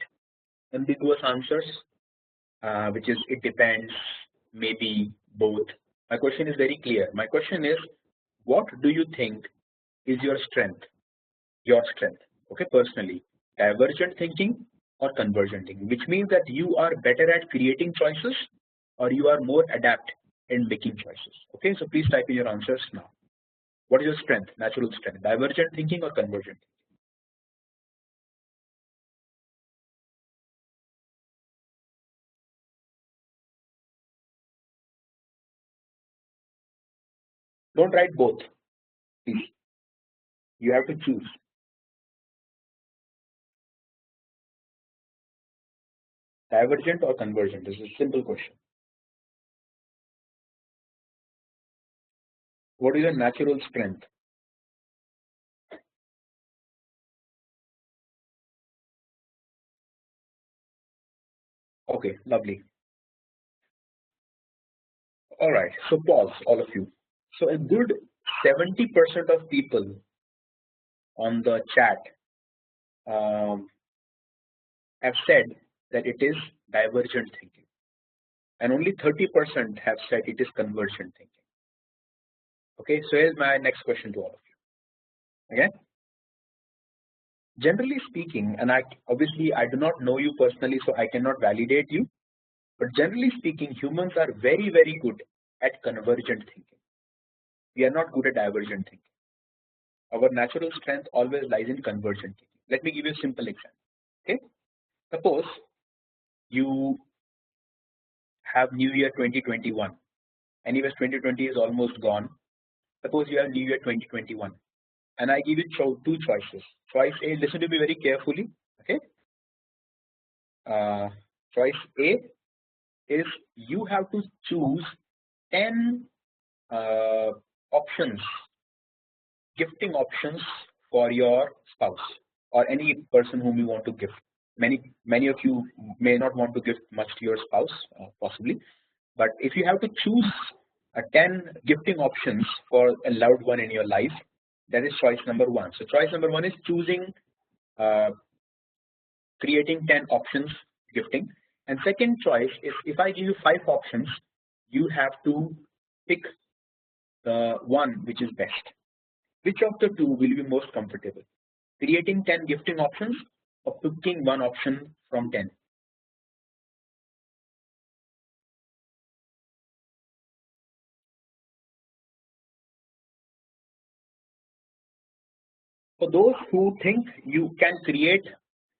ambiguous answers, which is it depends, maybe, both. My question is very clear. My question is, what do you think is your strength? Your strength, okay, personally, divergent thinking or convergent thinking, which means that you are better at creating choices or you are more adept in making choices. Okay, so please type in your answers now. What is your strength, natural strength, divergent thinking or convergent? Don't write both, please. You have to choose. Divergent or convergent? This is a simple question. What is your natural strength? Okay, lovely. All right, so pause, all of you. So a good 70% of people on the chat have said that it is divergent thinking, and only 30% have said it is convergent thinking. Okay, so here's my next question to all of you. Okay, generally speaking, and obviously I do not know you personally, so I cannot validate you, but generally speaking, humans are very good at convergent thinking. We are not good at divergent thinking. Our natural strength always lies in convergent thinking. Let me give you a simple example. Okay, suppose you have New Year 2021. Anyways, 2020 is almost gone. Suppose you have New Year 2021, and I give you two choices. Choice A, listen to me very carefully. Okay, choice A is you have to choose 10 options, gifting options for your spouse or any person whom you want to gift. Many of you may not want to gift much to your spouse, possibly, but if you have to choose 10 gifting options for a loved one in your life, that is choice number one. So choice number one is choosing, creating 10 options gifting, and second choice is if I give you 5 options, you have to pick the one which is best. Which of the two will be most comfortable? Creating 10 gifting options or picking one option from 10? For those who think you can create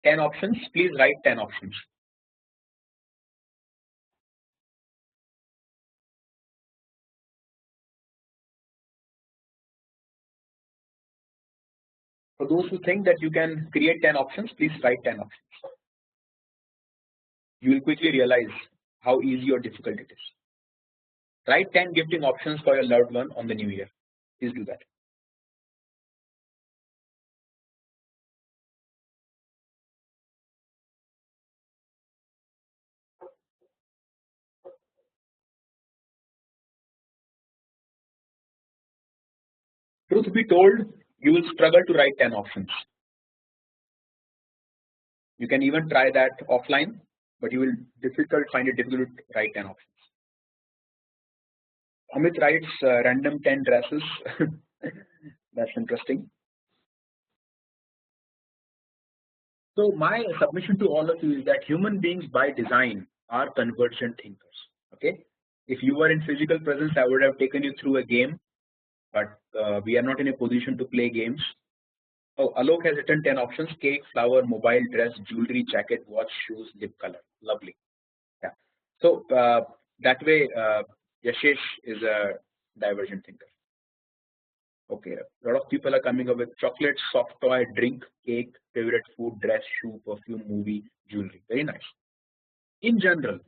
10 options, please write 10 options. For those who think that you can create 10 options, please write 10 options. you will quickly realize how easy or difficult it is. Write 10 gifting options for your loved one on the new year. Please do that. Truth be told, you will struggle to write 10 options. You can even try that offline, but you will find it difficult to write 10 options. Amit writes random 10 dresses. That's interesting. So my submission to all of you is that human beings by design are convergent thinkers. Okay, if you were in physical presence, I would have taken you through a game, but we are not in a position to play games. Oh, Alok has written 10 options: cake, flower, mobile, dress, jewelry, jacket, watch, shoes, lip color. Lovely. Yeah. So that way, Yashish is a divergent thinker. Okay, a lot of people are coming up with chocolate, soft toy, drink, cake, favorite food, dress, shoe, perfume, movie, jewelry. Very nice. In general,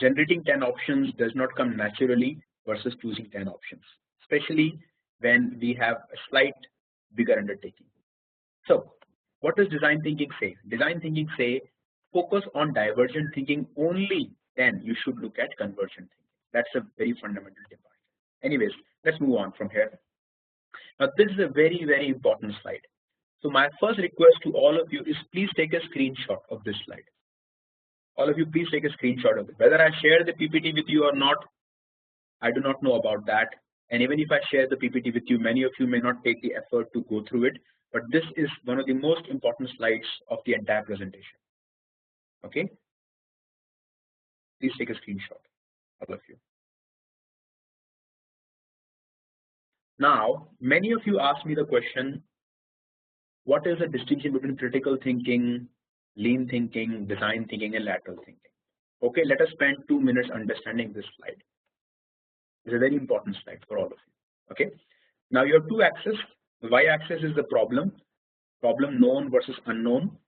generating 10 options does not come naturally versus choosing 10 options, especially when we have a slight bigger undertaking. So, what does design thinking say? Design thinking say focus on divergent thinking only, then you should look at convergent thinking. That's a very fundamental difference. Anyways, let's move on from here. Now, this is a very important slide. So, my first request to all of you is please take a screenshot of this slide. All of you, please take a screenshot of it. Whether I share the PPT with you or not, I do not know about that. And even if I share the PPT with you, many of you may not take the effort to go through it. But this is one of the most important slides of the entire presentation. Okay, please take a screenshot, all of you. Now, many of you asked me the question, what is the distinction between critical thinking, lean thinking, design thinking, and lateral thinking? Okay, let us spend 2 minutes understanding this slide. It's a very important slide for all of you. Okay, now you have two axes. The y-axis is the problem known versus unknown.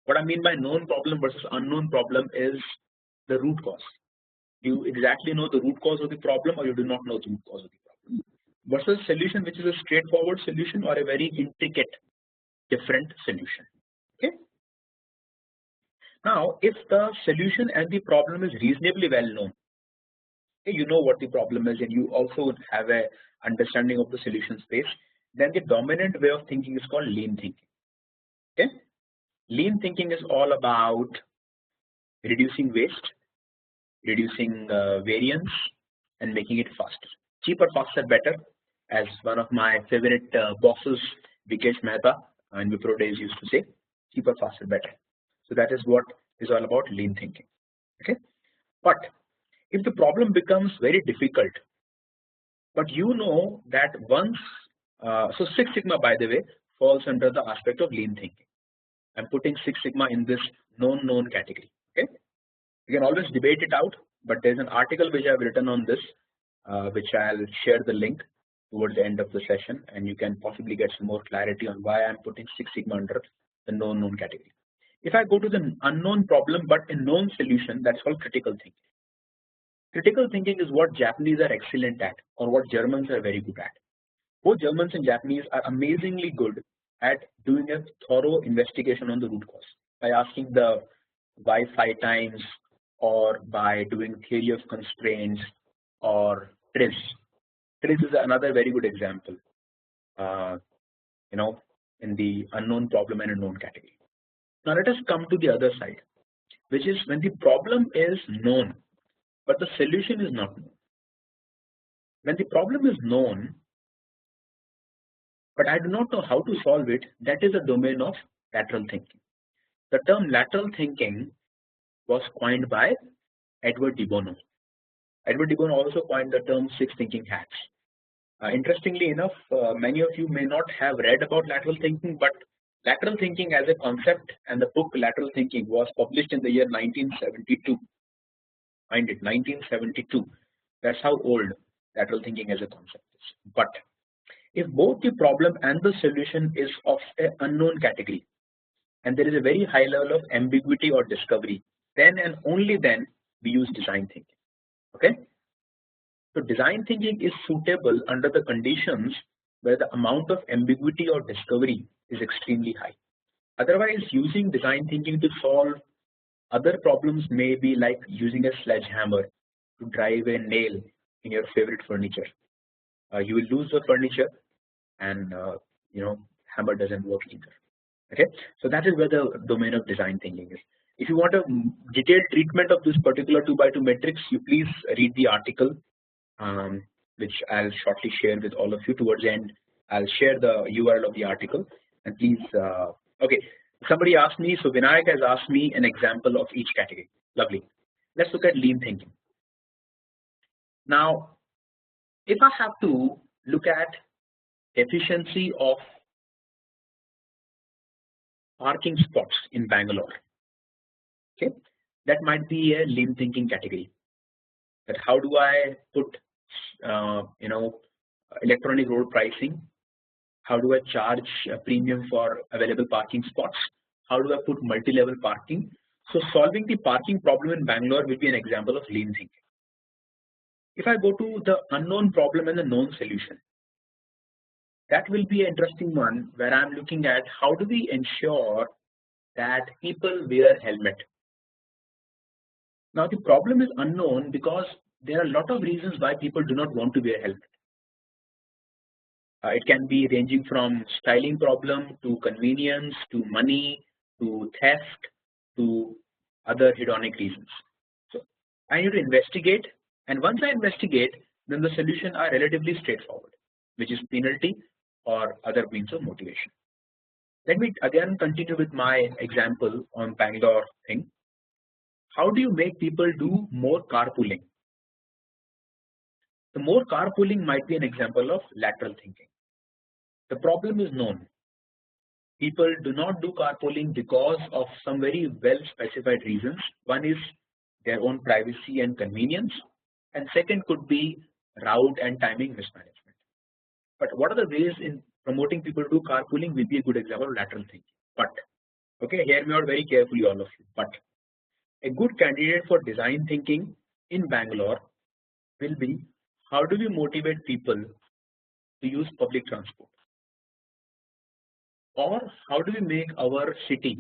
What I mean by known problem versus unknown problem is the root cause. You exactly know the root cause of the problem, or you do not know the root cause of the problem, versus solution, which is a straightforward solution or a very intricate different solution. Okay, now if the solution and the problem is reasonably well known, okay, you know what the problem is and you also have a understanding of the solution space, then the dominant way of thinking is called lean thinking. Okay, lean thinking is all about reducing waste, reducing variance, and making it faster. Cheaper, faster, better, as one of my favorite bosses, Vikesh Mehta, in Wipro days used to say, cheaper, faster, better. So that is what is all about lean thinking. Okay, but if the problem becomes very difficult, but you know that once, so Six Sigma, by the way, falls under the aspect of lean thinking. I'm putting Six Sigma in this known category. Okay, you can always debate it out, but there's an article which I've written on this, which I'll share the link towards the end of the session, and you can possibly get some more clarity on why I'm putting Six Sigma under the known category. If I go to the unknown problem but a known solution, that's called critical thinking. Critical thinking is what Japanese are excellent at, or what Germans are very good at. Both Germans and Japanese are amazingly good at doing a thorough investigation on the root cause by asking the why 5 times, or by doing theory of constraints, or TRIZ. TRIZ is another very good example, in the unknown problem and unknown category. Now let us come to the other side, which is when the problem is known, but the solution is not known. When the problem is known, but I do not know how to solve it, that is a domain of lateral thinking. The term lateral thinking was coined by Edward de Bono. Edward de Bono also coined the term 6 thinking hats. Interestingly enough, many of you may not have read about lateral thinking, but lateral thinking as a concept and the book Lateral Thinking was published in the year 1972. Mind it, 1972. That's how old lateral thinking as a concept is. But if both the problem and the solution is of an unknown category, and there is a very high level of ambiguity or discovery, then and only then we use design thinking. Okay, so design thinking is suitable under the conditions where the amount of ambiguity or discovery is extremely high. Otherwise, using design thinking to solve other problems may be like using a sledgehammer to drive a nail in your favorite furniture. You will lose the furniture, and hammer doesn't work either. Okay, so that is where the domain of design thinking is. If you want a detailed treatment of this particular 2x2 matrix, you please read the article, which I'll shortly share with all of you. Towards the end, I'll share the URL of the article, and please. Okay, somebody asked me, so Vinayak has asked me an example of each category. Lovely. Let's look at lean thinking. Now, if I have to look at efficiency of parking spots in Bangalore, okay, that might be a lean thinking category. That how do I put electronic road pricing? How do I charge a premium for available parking spots? How do I put multi-level parking? So solving the parking problem in Bangalore will be an example of lean thinking. If I go to the unknown problem and the known solution, that will be an interesting one where I'm looking at how do we ensure that people wear helmet. Now the problem is unknown because there are a lot of reasons why people do not want to wear helmet. It can be ranging from styling problem to convenience to money to theft to other hedonic reasons. So I need to investigate, and once I investigate, then the solution are relatively straightforward, which is penalty or other means of motivation. Let me again continue with my example on Bangalore thing. How do you make people do more carpooling? The more carpooling might be an example of lateral thinking. The problem is known. People do not do carpooling because of some very well specified reasons. One is their own privacy and convenience, and second could be route and timing mismanagement. But what are the ways in promoting people to do carpooling will be a good example of lateral thinking. But okay, hear me out very carefully, all of you. But a good candidate for design thinking in Bangalore will be how do we motivate people to use public transport, or how do we make our city,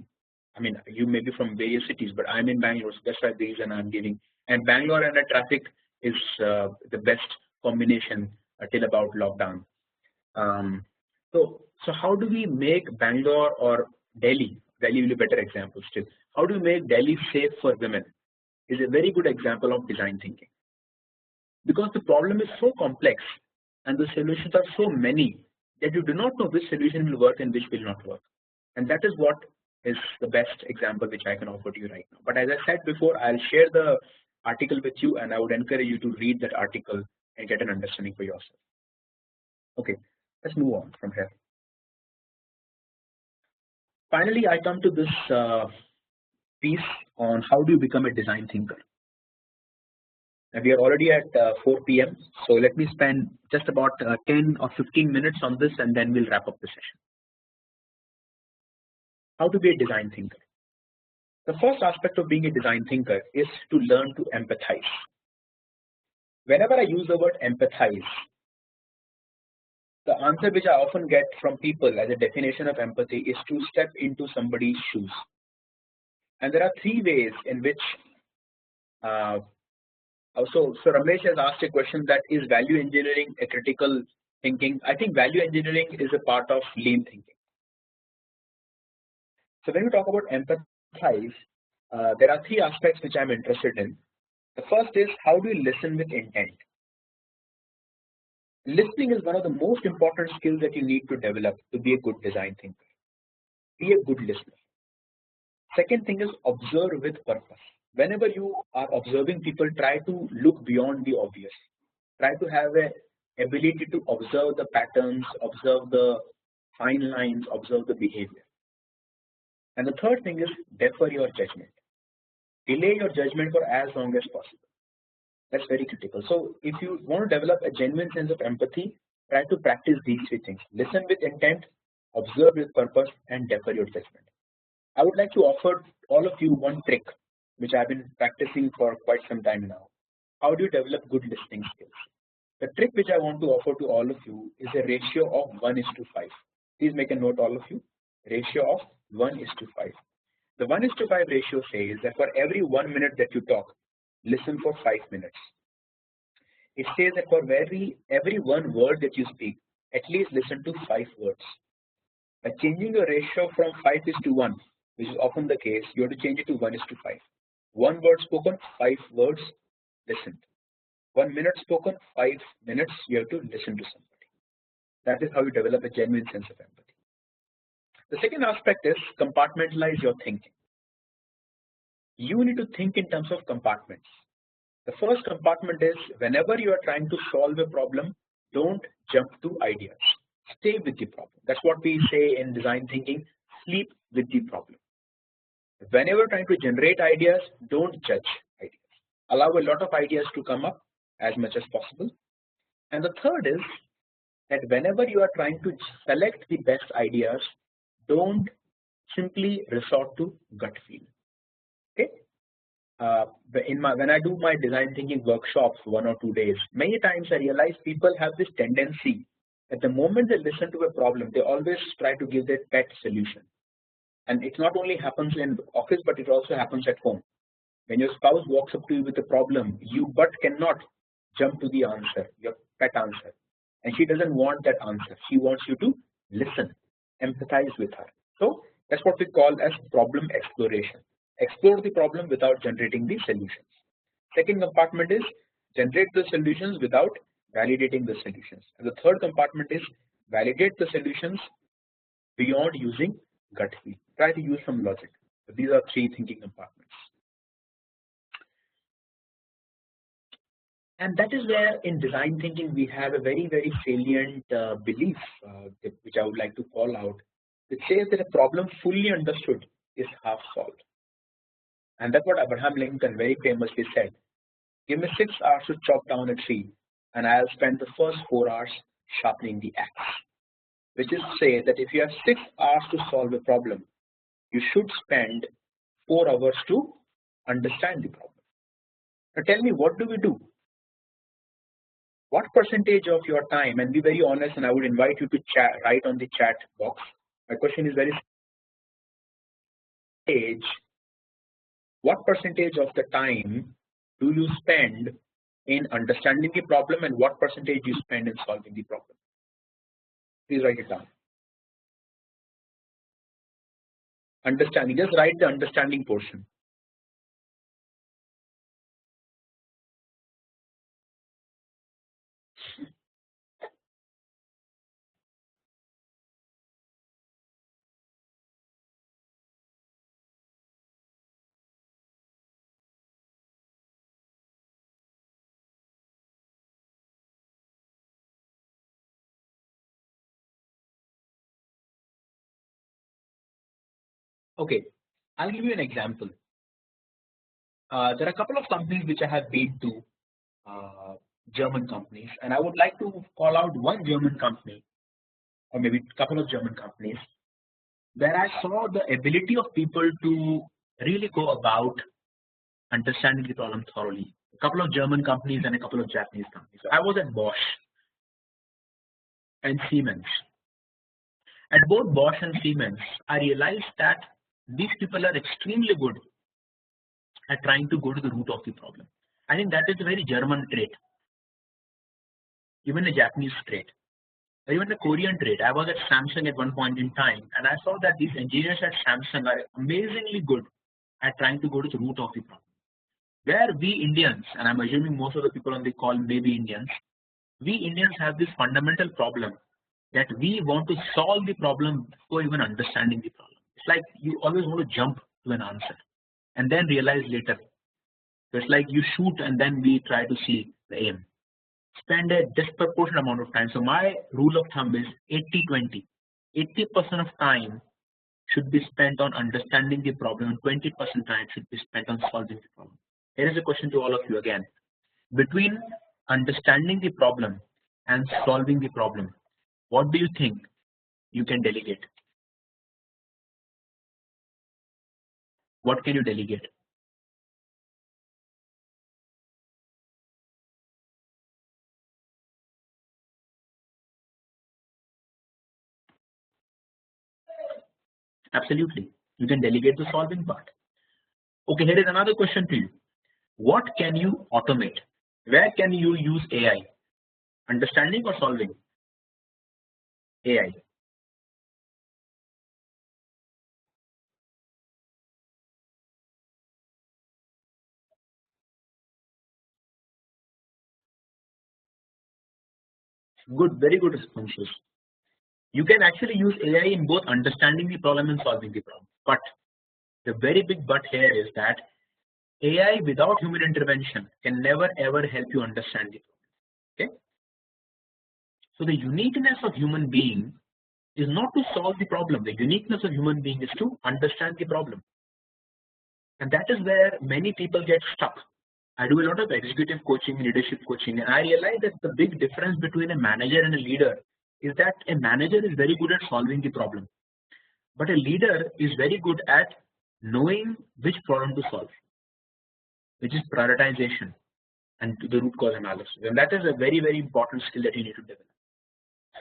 I mean you may be from various cities, but I'm in Bangalore, so that's why the reason I'm giving, and Bangalore and the traffic is the best combination till about lockdown. So how do we make Bangalore or Delhi will be a better example still. How do we make Delhi safe for women is a very good example of design thinking, because the problem is so complex and the solutions are so many that you do not know which solution will work and which will not work, and that is what is the best example which I can offer to you right now. But as I said before, I'll share the article with you, and I would encourage you to read that article and get an understanding for yourself. Okay, let's move on from here. Finally, I come to this piece on how do you become a design thinker. And we are already at 4 p.m. So let me spend just about 10 or 15 minutes on this, and then we'll wrap up the session. How to be a design thinker? The first aspect of being a design thinker is to learn to empathize. Whenever I use the word empathize, the answer which I often get from people as a definition of empathy is to step into somebody's shoes. And there are three ways in which so Ramesh has asked a question that is value engineering a critical thinking. I think value engineering is a part of lean thinking. So when we talk about empathize, there are three aspects which I'm interested in. The first is how do you listen with intent? Listening is one of the most important skills that you need to develop to be a good design thinker. Be a good listener. Second thing is observe with purpose. Whenever you are observing people, try to look beyond the obvious. Try to have an ability to observe the patterns, observe the fine lines, observe the behavior. And the third thing is defer your judgment. Delay your judgment for as long as possible. That's very critical. So if you want to develop a genuine sense of empathy, try to practice these three things. Listen with intent, observe with purpose, and defer your judgment. I would like to offer all of you one trick which I've been practicing for quite some time now. How do you develop good listening skills? The trick which I want to offer to all of you is a ratio of 1:5. Please make a note, all of you. Ratio of 1:5. The 1:5 ratio says that for every 1 minute that you talk, listen for 5 minutes. It says that for every one word that you speak, at least listen to 5 words. By changing your ratio from 5:1, which is often the case, you have to change it to 1:5. 1 word spoken, 5 words listened. 1 minute spoken, 5 minutes you have to listen to somebody. That is how you develop a genuine sense of empathy. The second aspect is compartmentalize your thinking. You need to think in terms of compartments. The first compartment is whenever you are trying to solve a problem, don't jump to ideas. Stay with the problem. That's what we say in design thinking, sleep with the problem. Whenever trying to generate ideas, don't judge ideas. Allow a lot of ideas to come up as much as possible. And the third is that whenever you are trying to select the best ideas, don't simply resort to gut feel. Okay. When I do my design thinking workshops 1 or 2 days, many times I realize people have this tendency that the moment they listen to a problem, they always try to give their pet solution. And it not only happens in office, but it also happens at home. When your spouse walks up to you with a problem, you but cannot jump to the answer, your pet answer, and she doesn't want that answer. She wants you to listen, empathize with her. So that's what we call as problem exploration. Explore the problem without generating the solutions. Second compartment is generate the solutions without validating the solutions. And the third compartment is validate the solutions beyond using gut feel. Try to use some logic. So these are 3 thinking compartments. And that is where in design thinking we have a very salient belief which I would like to call out. It says that a problem fully understood is half solved. And that's what Abraham Lincoln very famously said. Give me 6 hours to chop down a tree and I'll spend the first 4 hours sharpening the axe. Which is to say that if you have 6 hours to solve a problem, you should spend 4 hours to understand the problem. Now tell me, what do we do? What percentage of your time, and be very honest, and I would invite you to write on the chat box. My question is very simple. What percentage of the time do you spend in understanding the problem, and what percentage you spend in solving the problem? Please write it down. Understanding, just write the understanding portion. Okay, I'll give you an example. There are a couple of companies which I have been to, German companies, and I would like to call out one German company, or maybe a couple of German companies, where I saw the ability of people to really go about understanding the problem thoroughly. A couple of German companies and a couple of Japanese companies. So I was at Bosch and Siemens. At both Bosch and Siemens, I realized that these people are extremely good at trying to go to the root of the problem. I think that is a very German trait, even a Japanese trait, or even a Korean trait. I was at Samsung at one point in time, and I saw that these engineers at Samsung are amazingly good at trying to go to the root of the problem. Where we Indians, and I'm assuming most of the people on the call may be Indians, we Indians have this fundamental problem that we want to solve the problem before even understanding the problem. It's like you always want to jump to an answer and then realize later. So it's like you shoot and then we try to see the aim. Spend a disproportionate amount of time. So my rule of thumb is 80-20. 80% of time should be spent on understanding the problem, and 20% time should be spent on solving the problem. Here is a question to all of you again. Between understanding the problem and solving the problem, what do you think you can delegate? What can you delegate? Absolutely, you can delegate the solving part. Okay, here is another question to you. What can you automate? Where can you use AI? Understanding or solving? AI. Good, very good responses. You can actually use AI in both understanding the problem and solving the problem. But the very big but here is that AI without human intervention can never ever help you understand the problem. Okay. So the uniqueness of human being is not to solve the problem. The uniqueness of human being is to understand the problem. And that is where many people get stuck. I do a lot of executive coaching, leadership coaching, and I realize that the big difference between a manager and a leader is that a manager is very good at solving the problem, but a leader is very good at knowing which problem to solve, which is prioritization and the root cause analysis. And that is a very, very important skill that you need to develop.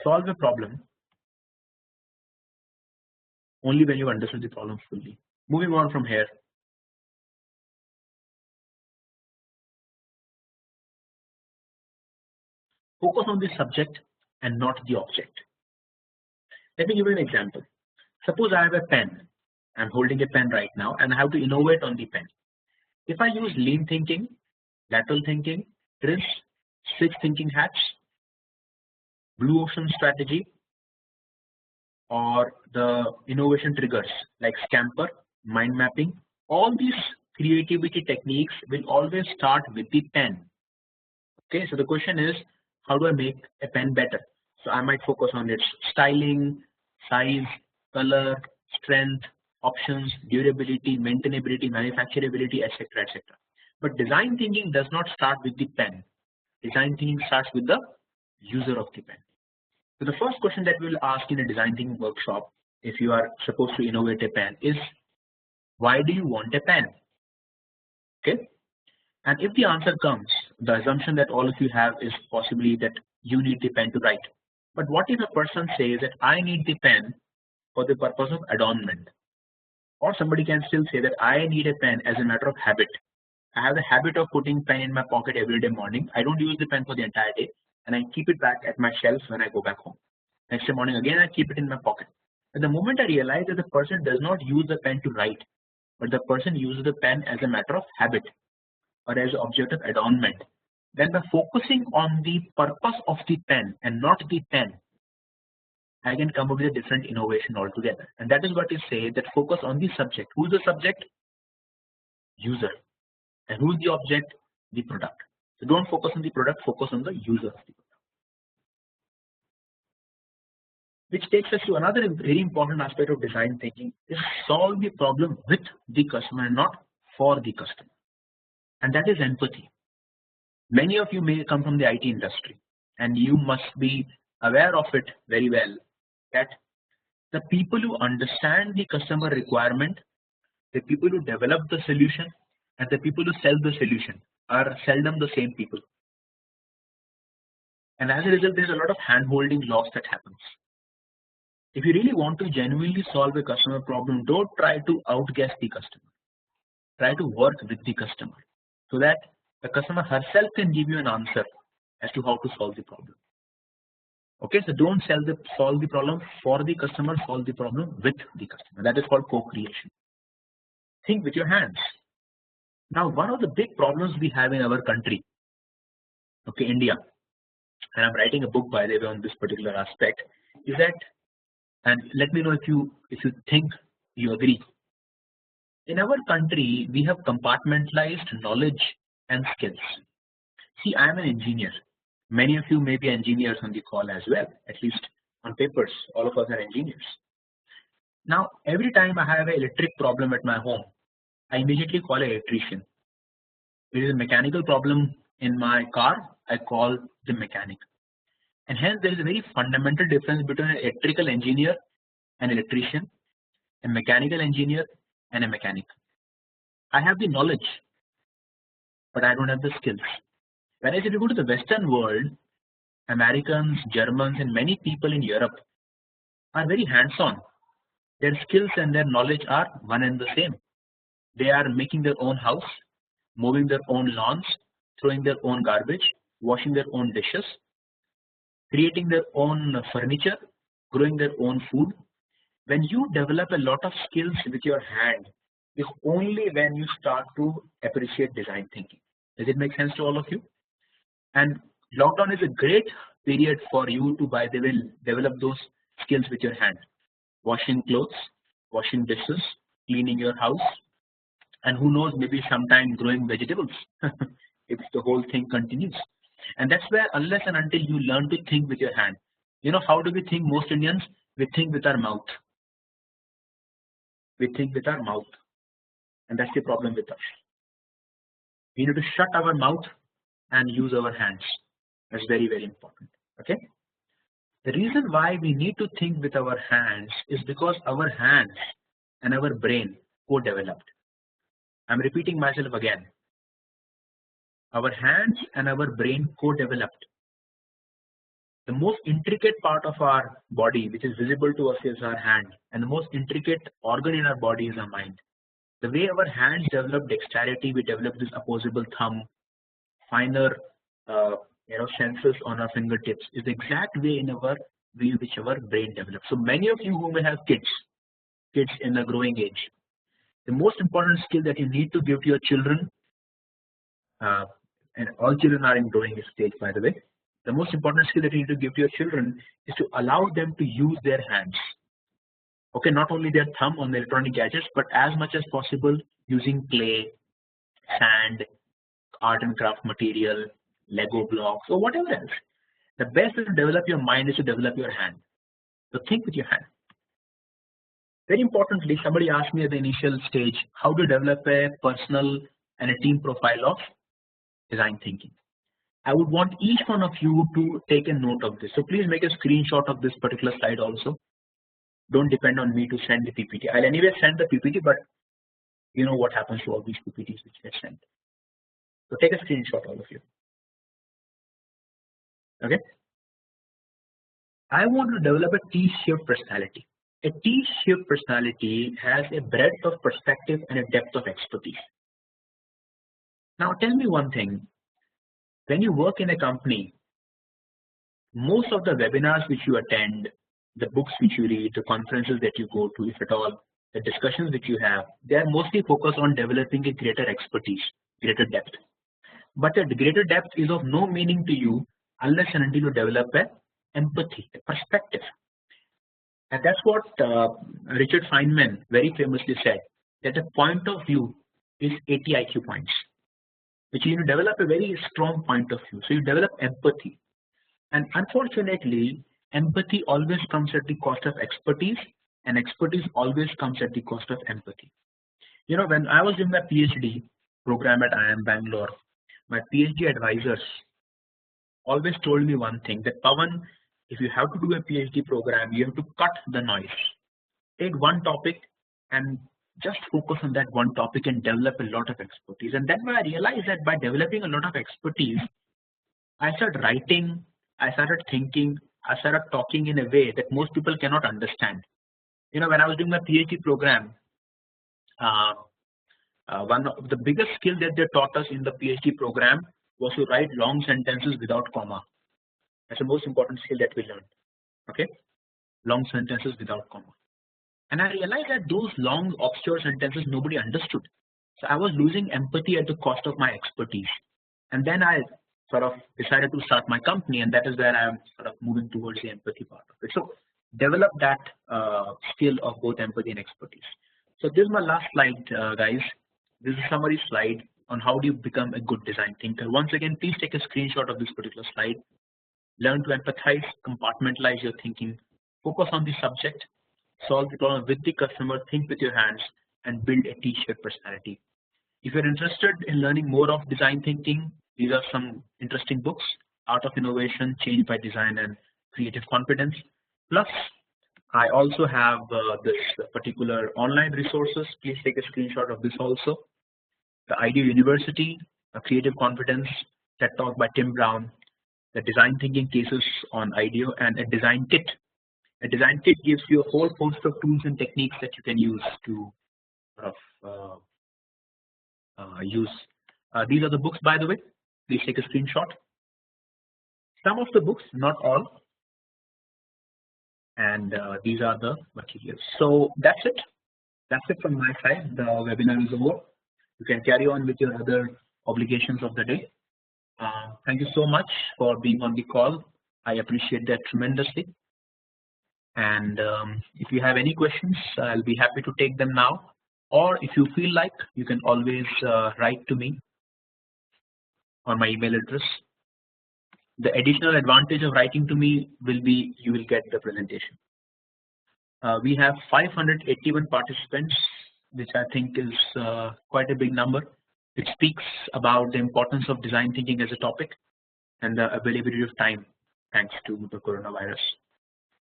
Solve a problem only when you understand the problem fully. Moving on from here. Focus on the subject and not the object. Let me give you an example. Suppose I have a pen. I'm holding a pen right now and I have to innovate on the pen. If I use lean thinking, lateral thinking, TRIZ, 6 thinking hats, blue ocean strategy, or the innovation triggers like scamper, mind mapping, all these creativity techniques will always start with the pen. Okay, so the question is, how do I make a pen better? So I might focus on its styling, size, color, strength, options, durability, maintainability, manufacturability, etc. etc. But design thinking does not start with the pen. Design thinking starts with the user of the pen. So the first question that we will ask in a design thinking workshop, if you are supposed to innovate a pen, is why do you want a pen? Okay, and if the answer comes, the assumption that all of you have is possibly that you need the pen to write. But what if a person says that I need the pen for the purpose of adornment? Or somebody can still say that I need a pen as a matter of habit. I have the habit of putting pen in my pocket every day morning. I don't use the pen for the entire day and I keep it back at my shelf when I go back home. Next morning again I keep it in my pocket. And the moment I realize that the person does not use the pen to write, but the person uses the pen as a matter of habit or as an object of adornment, then by focusing on the purpose of the pen and not the pen, I can come up with a different innovation altogether. And that is what is said, that focus on the subject. Who is the subject? User. And who is the object? The product. So don't focus on the product, focus on the user of the product. Which takes us to another very important aspect of design thinking, is solve the problem with the customer, not for the customer. And that is empathy. Many of you may come from the IT industry and you must be aware of it very well, that the people who understand the customer requirement, the people who develop the solution, and the people who sell the solution are seldom the same people. And as a result, there is a lot of hand-holding loss that happens. If you really want to genuinely solve a customer problem, don't try to outguess the customer. Try to work with the customer so that the customer herself can give you an answer as to how to solve the problem. Okay, so don't solve the problem for the customer, solve the problem with the customer. That is called co-creation. Think with your hands. Now, one of the big problems we have in our country, okay, India, and I'm writing a book by the way on this particular aspect, is that, and let me know if you think you agree. In our country, we have compartmentalized knowledge and skills. See, I am an engineer. Many of you may be engineers on the call as well, at least on papers, all of us are engineers. Now, every time I have an electric problem at my home, I immediately call an electrician. If there is a mechanical problem in my car, I call the mechanic. And hence there is a very fundamental difference between an electrical engineer and electrician, a mechanical engineer and a mechanic. I have the knowledge, but I don't have the skills. Whereas if you go to the Western world, Americans, Germans, and many people in Europe are very hands-on. Their skills and their knowledge are one and the same. They are making their own house, mowing their own lawns, throwing their own garbage, washing their own dishes, creating their own furniture, growing their own food. When you develop a lot of skills with your hand, is only when you start to appreciate design thinking. Does it make sense to all of you? And lockdown is a great period for you to, by the way, develop those skills with your hand. Washing clothes, washing dishes, cleaning your house, and who knows, maybe sometime growing vegetables if the whole thing continues. And that's where, unless and until you learn to think with your hand, you know, how do we think? Most Indians, we think with our mouth. We think with our mouth, and that's the problem with us. We need to shut our mouth and use our hands. That's very, very important. Okay. The reason why we need to think with our hands is because our hands and our brain co-developed. I'm repeating myself again. Our hands and our brain co-developed. The most intricate part of our body, which is visible to us, is our hand, and the most intricate organ in our body is our mind. The way our hands develop dexterity, we develop this opposable thumb, finer senses on our fingertips, is the exact way in our way which our brain develops. So many of you who may have kids in a growing age, the most important skill that you need to give to your children, and all children are in growing stage, by the way, the most important skill that you need to give to your children is to allow them to use their hands. Okay, not only their thumb on the electronic gadgets, but as much as possible using clay, sand, art and craft material, Lego blocks, or whatever else. The best way to develop your mind is to develop your hand. So think with your hand. Very importantly, somebody asked me at the initial stage, how to develop a personal and a team profile of design thinking. I would want each one of you to take a note of this. So please make a screenshot of this particular slide also. Don't depend on me to send the PPT. I'll anyway send the PPT, but you know what happens to all these PPTs which get sent. So take a screenshot, all of you. Okay. I want to develop a T-shaped personality. A T-shaped personality has a breadth of perspective and a depth of expertise. Now tell me one thing. When you work in a company, most of the webinars which you attend, the books which you read, the conferences that you go to, if at all, the discussions that you have, they are mostly focused on developing a greater expertise, greater depth. But a greater depth is of no meaning to you unless and until you develop a empathy, a perspective. And that's what Richard Feynman very famously said, that a point of view is 80 IQ points, which you develop a very strong point of view. So you develop empathy. And unfortunately, empathy always comes at the cost of expertise, and expertise always comes at the cost of empathy. You know, when I was doing my PhD program at IIM Bangalore, my PhD advisors always told me one thing, that Pavan, if you have to do a PhD program, you have to cut the noise. Take one topic and just focus on that one topic and develop a lot of expertise. And then I realized that by developing a lot of expertise, I started writing, I started thinking, I started talking in a way that most people cannot understand. You know, when I was doing my PhD program, one of the biggest skill that they taught us in the PhD program was to write long sentences without comma. That's the most important skill that we learned. Okay, long sentences without comma. And I realized that those long obscure sentences nobody understood. So I was losing empathy at the cost of my expertise. And then I sort of decided to start my company, and that is where I am sort of moving towards the empathy part of it. So develop that skill of both empathy and expertise. So this is my last slide, guys. This is a summary slide on how do you become a good design thinker. Once again, please take a screenshot of this particular slide. Learn to empathize, compartmentalize your thinking, focus on the subject, solve the problem with the customer, think with your hands, and build a T-shaped personality. If you're interested in learning more of design thinking, these are some interesting books: Art of Innovation, Change by Design, and Creative Confidence. Plus, I also have this particular online resources. Please take a screenshot of this also. the IDEO University, a Creative Confidence, TED Talk by Tim Brown, the design thinking cases on IDEO, and a design kit. A design kit gives you a whole host of tools and techniques that you can use to sort of use. These are the books, by the way. Please take a screenshot. Some of the books, not all, and these are the materials. So that's it. That's it from my side. The webinar is over. You can carry on with your other obligations of the day. Thank you so much for being on the call. I appreciate that tremendously. And if you have any questions, I'll be happy to take them now. Or if you feel like, you can always write to me on my email address. The additional advantage of writing to me will be you will get the presentation. We have 581 participants, which I think is quite a big number. It speaks about the importance of design thinking as a topic and the availability of time thanks to the coronavirus.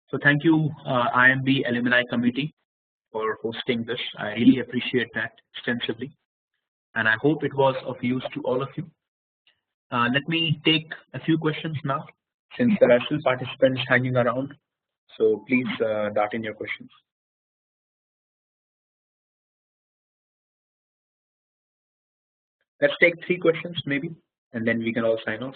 So thank you IIMB Alumni Committee for hosting this. I really appreciate that extensively, and I hope it was of use to all of you. Let me take a few questions now, since there are still participants hanging around. So please dart in your questions. Let's take 3 questions maybe, and then we can all sign off.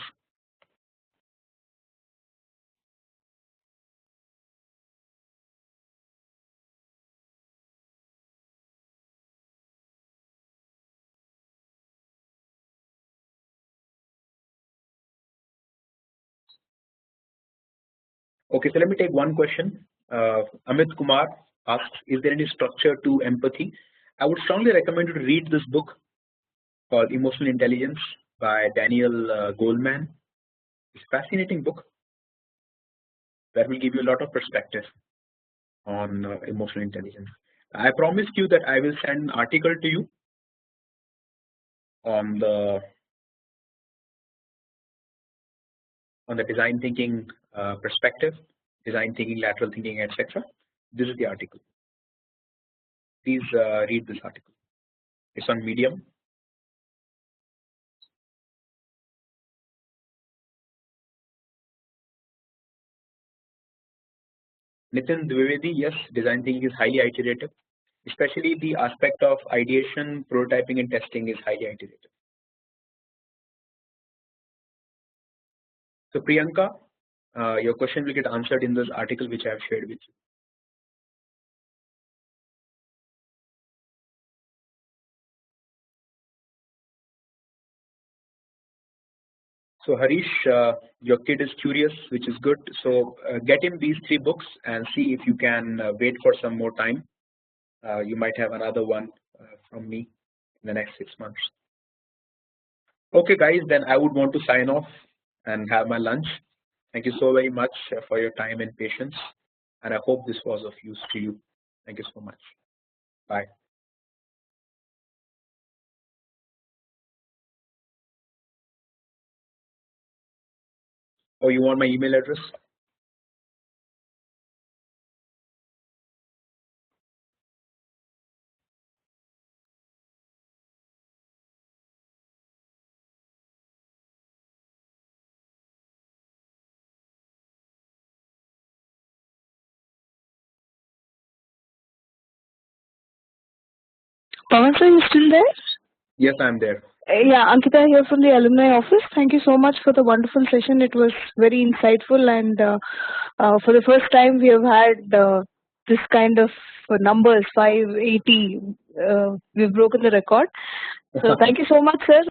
Okay, so let me take one question. Amit Kumar asks, is there any structure to empathy? I would strongly recommend you to read this book called Emotional Intelligence by Daniel Goleman. It's a fascinating book that will give you a lot of perspective on emotional intelligence. I promised you that I will send an article to you on the design thinking perspective, design thinking, lateral thinking, etc. This is the article. Please read this article. It's on Medium. Nitin Dwivedi, yes, design thinking is highly iterative, especially the aspect of ideation, prototyping, and testing is highly iterative. So Priyanka, your question will get answered in this article which I have shared with you. So Harish, your kid is curious, which is good. So get him these 3 books and see if you can wait for some more time. You might have another one from me in the next 6 months. Okay guys, then I would want to sign off and have my lunch. Thank you so very much for your time and patience, and I hope this was of use to you. Thank you so much. Bye. Oh, you want my email address? Pavan sir, you still there? Yes, I'm there. Yeah, Ankita here from the alumni office. Thank you so much for the wonderful session. It was very insightful, and for the first time we have had this kind of numbers, 580. We've broken the record. So thank you so much, sir.